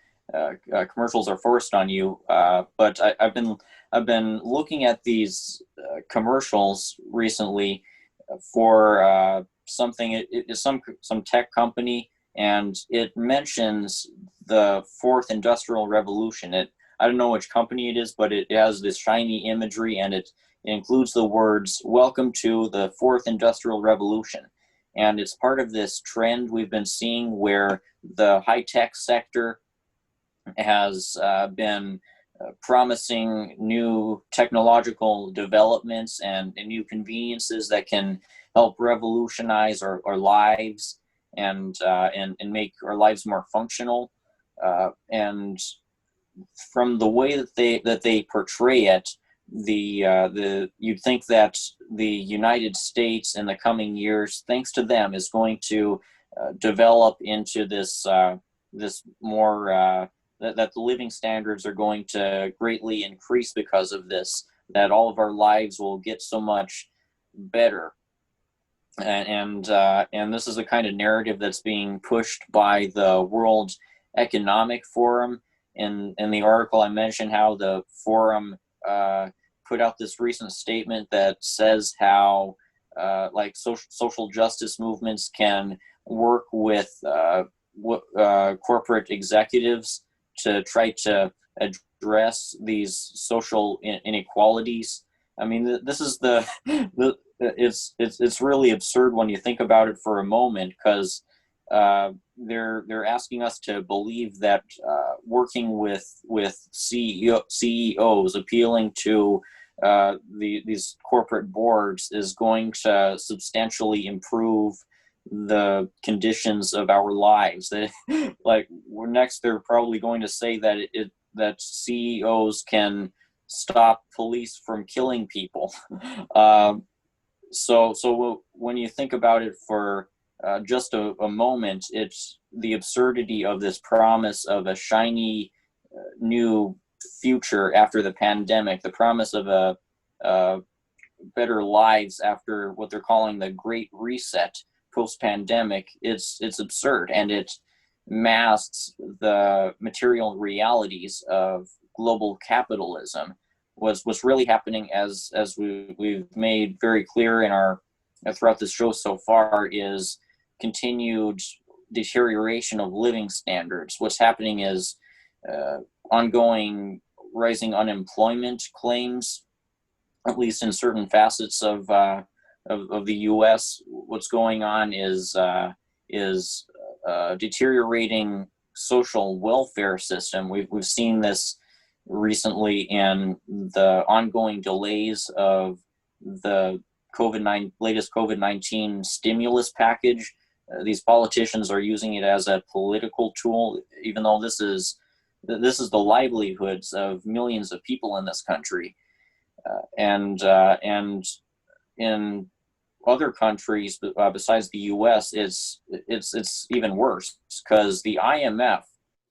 C: Commercials are forced on you. But I've been looking at these commercials recently for something. It is some tech company, and it mentions the fourth industrial revolution. I don't know which company it is, but it has this shiny imagery, and it includes the words, "Welcome to the fourth industrial revolution." And it's part of this trend we've been seeing where the high-tech sector has been promising new technological developments and new conveniences that can help revolutionize our lives and make our lives more functional. And from the way that they portray it, you'd think that the United States in the coming years, thanks to them, is going to develop into this this more that the living standards are going to greatly increase because of this, that all of our lives will get so much better. And this is the kind of narrative that's being pushed by the World Economic Forum. In the article, I mentioned how the forum put out this recent statement that says how like social justice movements can work with corporate executives to try to address these social inequalities. I mean, this is it's really absurd when you think about it for a moment, because they're asking us to believe that working with CEOs, appealing to these corporate boards, is going to substantially improve the conditions of our lives. Like, next they're probably going to say that that CEOs can stop police from killing people. So when you think about it for just a moment, it's the absurdity of this promise of a shiny new future after the pandemic, the promise of a better lives after what they're calling the Great Reset post-pandemic. It's absurd, and it masks the material realities of global capitalism. What's really happening, as we've made very clear in our throughout this show so far, is continued deterioration of living standards. What's happening is ongoing rising unemployment claims, at least in certain facets of the U.S. What's going on is deteriorating social welfare system. We've seen this recently in the ongoing delays of the latest COVID-19 stimulus package. These politicians are using it as a political tool, even though this is the livelihoods of millions of people in this country. And in other countries besides the U.S., it's even worse, because the IMF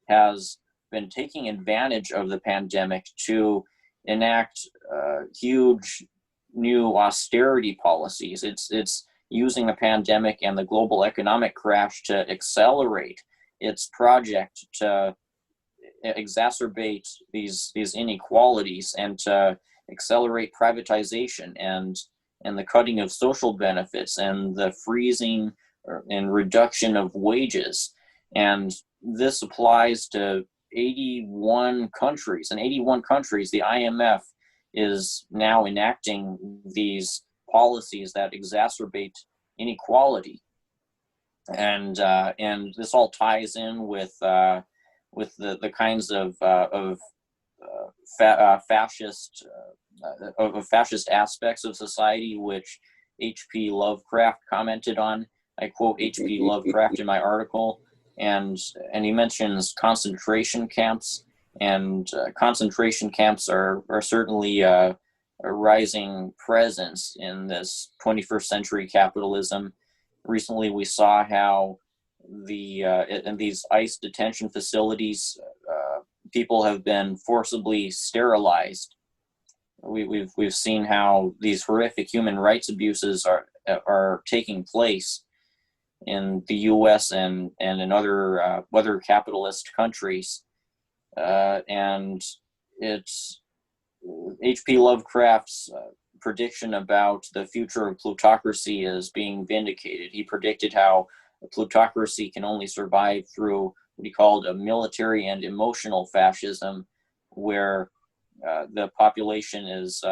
C: has been taking advantage of the pandemic to enact huge new austerity policies. It's using the pandemic and the global economic crash to accelerate its project to exacerbate these inequalities and to accelerate privatization and the cutting of social benefits and the freezing and reduction of wages. And this applies to 81 countries. In 81 countries, the IMF is now enacting these policies that exacerbate inequality. And this all ties in with the kinds of fascist aspects of society, which H.P. Lovecraft commented on. I quote H.P. Lovecraft in my article, and he mentions concentration camps, and concentration camps are certainly a rising presence in this 21st century capitalism. Recently, we saw how in these ICE detention facilities, people have been forcibly sterilized. We've seen how these horrific human rights abuses are taking place in the U.S. and in other capitalist countries, and it's H.P. Lovecraft's prediction about the future of plutocracy is being vindicated. He predicted how a plutocracy can only survive through what he called a military and emotional fascism, where the population is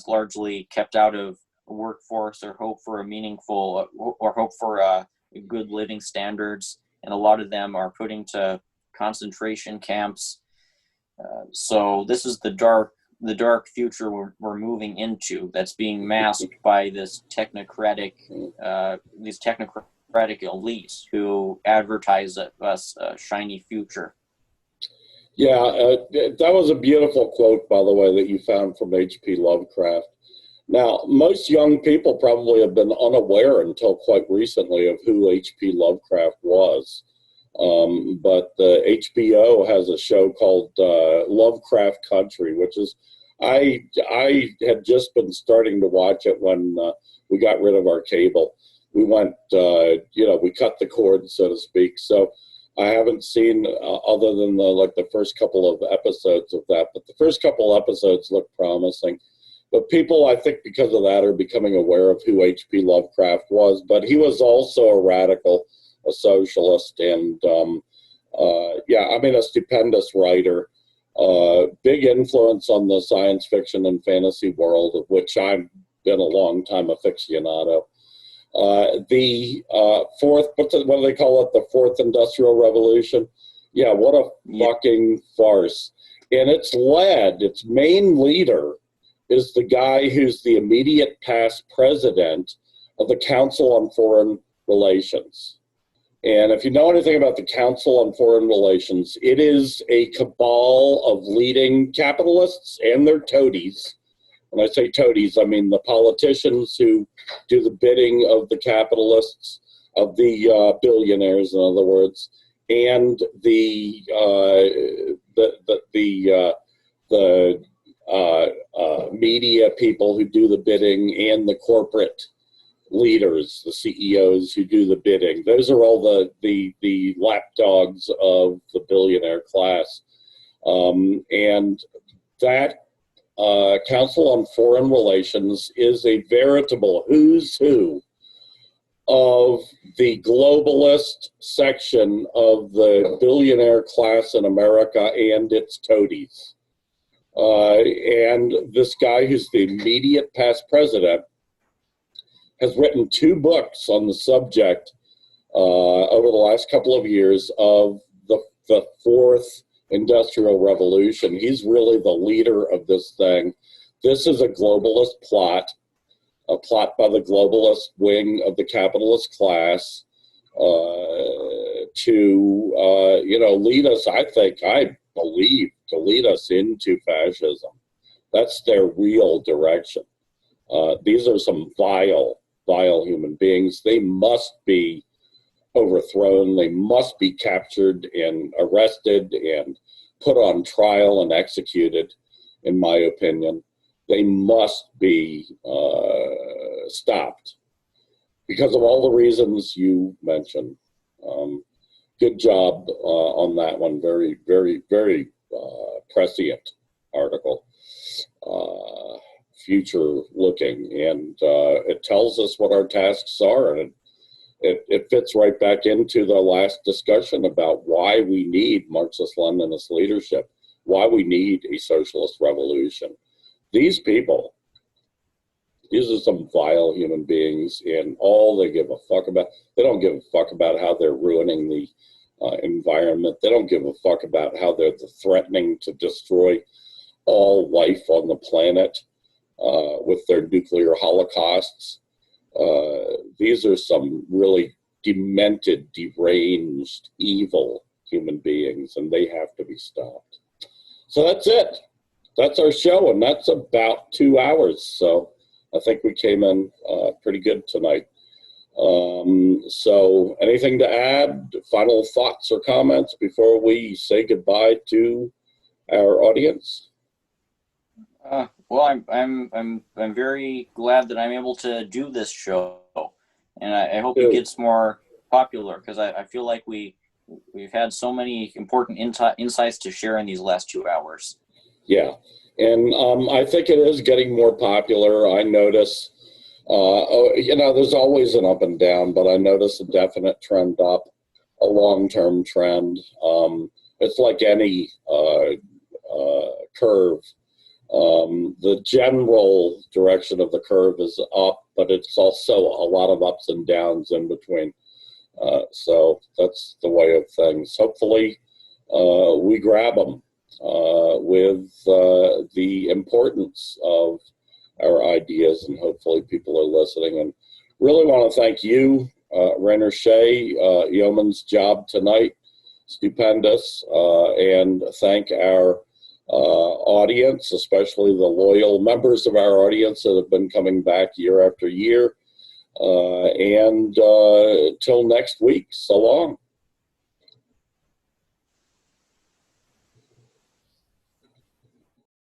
C: largely kept out of a workforce or hope for a meaningful or hope for good living standards, and a lot of them are put into concentration camps. So this is the dark future we're moving into, that's being masked by this these technocratic elites who advertise us a shiny future.
B: Yeah, that was a beautiful quote, by the way, that you found from H.P. Lovecraft. Now, most young people probably have been unaware until quite recently of who H.P. Lovecraft was. But the HBO has a show called Lovecraft Country, which is, I had just been starting to watch it when we got rid of our cable. We went, we cut the cord, so to speak. So I haven't seen other than the first couple of episodes of that. But the first couple episodes look promising. But people, I think, because of that, are becoming aware of who H.P. Lovecraft was. But he was also a radical, a socialist, and a stupendous writer. Big influence on the science fiction and fantasy world, of which I've been a long time aficionado. The fourth, what do they call it? The fourth industrial revolution. Yeah, what a fucking farce. And its main leader is the guy who's the immediate past president of the Council on Foreign Relations. And if you know anything about the Council on Foreign Relations, it is a cabal of leading capitalists and their toadies. When I say toadies, I mean the politicians who do the bidding of the capitalists, of the billionaires, in other words, and the media people who do the bidding, and the corporate leaders, the CEOs who do the bidding. Those are all the lapdogs of the billionaire class. And that Council on Foreign Relations is a veritable who's who of the globalist section of the billionaire class in America and its toadies. And this guy who's the immediate past president has written 2 books on the subject over the last couple of years of the fourth industrial revolution. He's really the leader of this thing. This is a globalist plot, a plot by the globalist wing of the capitalist class to lead us, I believe, to lead us into fascism. That's their real direction. These are some vile human beings. They must be overthrown. They must be captured and arrested and put on trial and executed, in my opinion. They must be stopped because of all the reasons you mentioned. Good job on that one. Very, very, very prescient article. Future looking, and it tells us what our tasks are, and it fits right back into the last discussion about why we need Marxist-Leninist leadership, why we need a socialist revolution. These people, these are some vile human beings, and all they give a fuck about, they don't give a fuck about how they're ruining the environment. They don't give a fuck about how they're threatening to destroy all life on the planet with their nuclear holocausts. These are some really demented, deranged, evil human beings, and they have to be stopped. So that's it. That's our show, and that's about 2 hours. So I think we came in pretty good tonight. So anything to add, final thoughts or comments before we say goodbye to our audience?
C: Well, I'm very glad that I'm able to do this show, and I hope it gets more popular, because I feel like we've had so many important insights to share in these last 2 hours.
B: Yeah, and I think it is getting more popular. I notice, there's always an up and down, but I notice a definite trend up, a long-term trend. It's like any curve. The general direction of the curve is up, but it's also a lot of ups and downs in between. So that's the way of things. Hopefully, we grab them with the importance of our ideas, and hopefully people are listening. And really want to thank you, Rainer Shea, yeoman's job tonight, stupendous, and thank our audience, especially the loyal members of our audience that have been coming back year after year. And till next week, so long.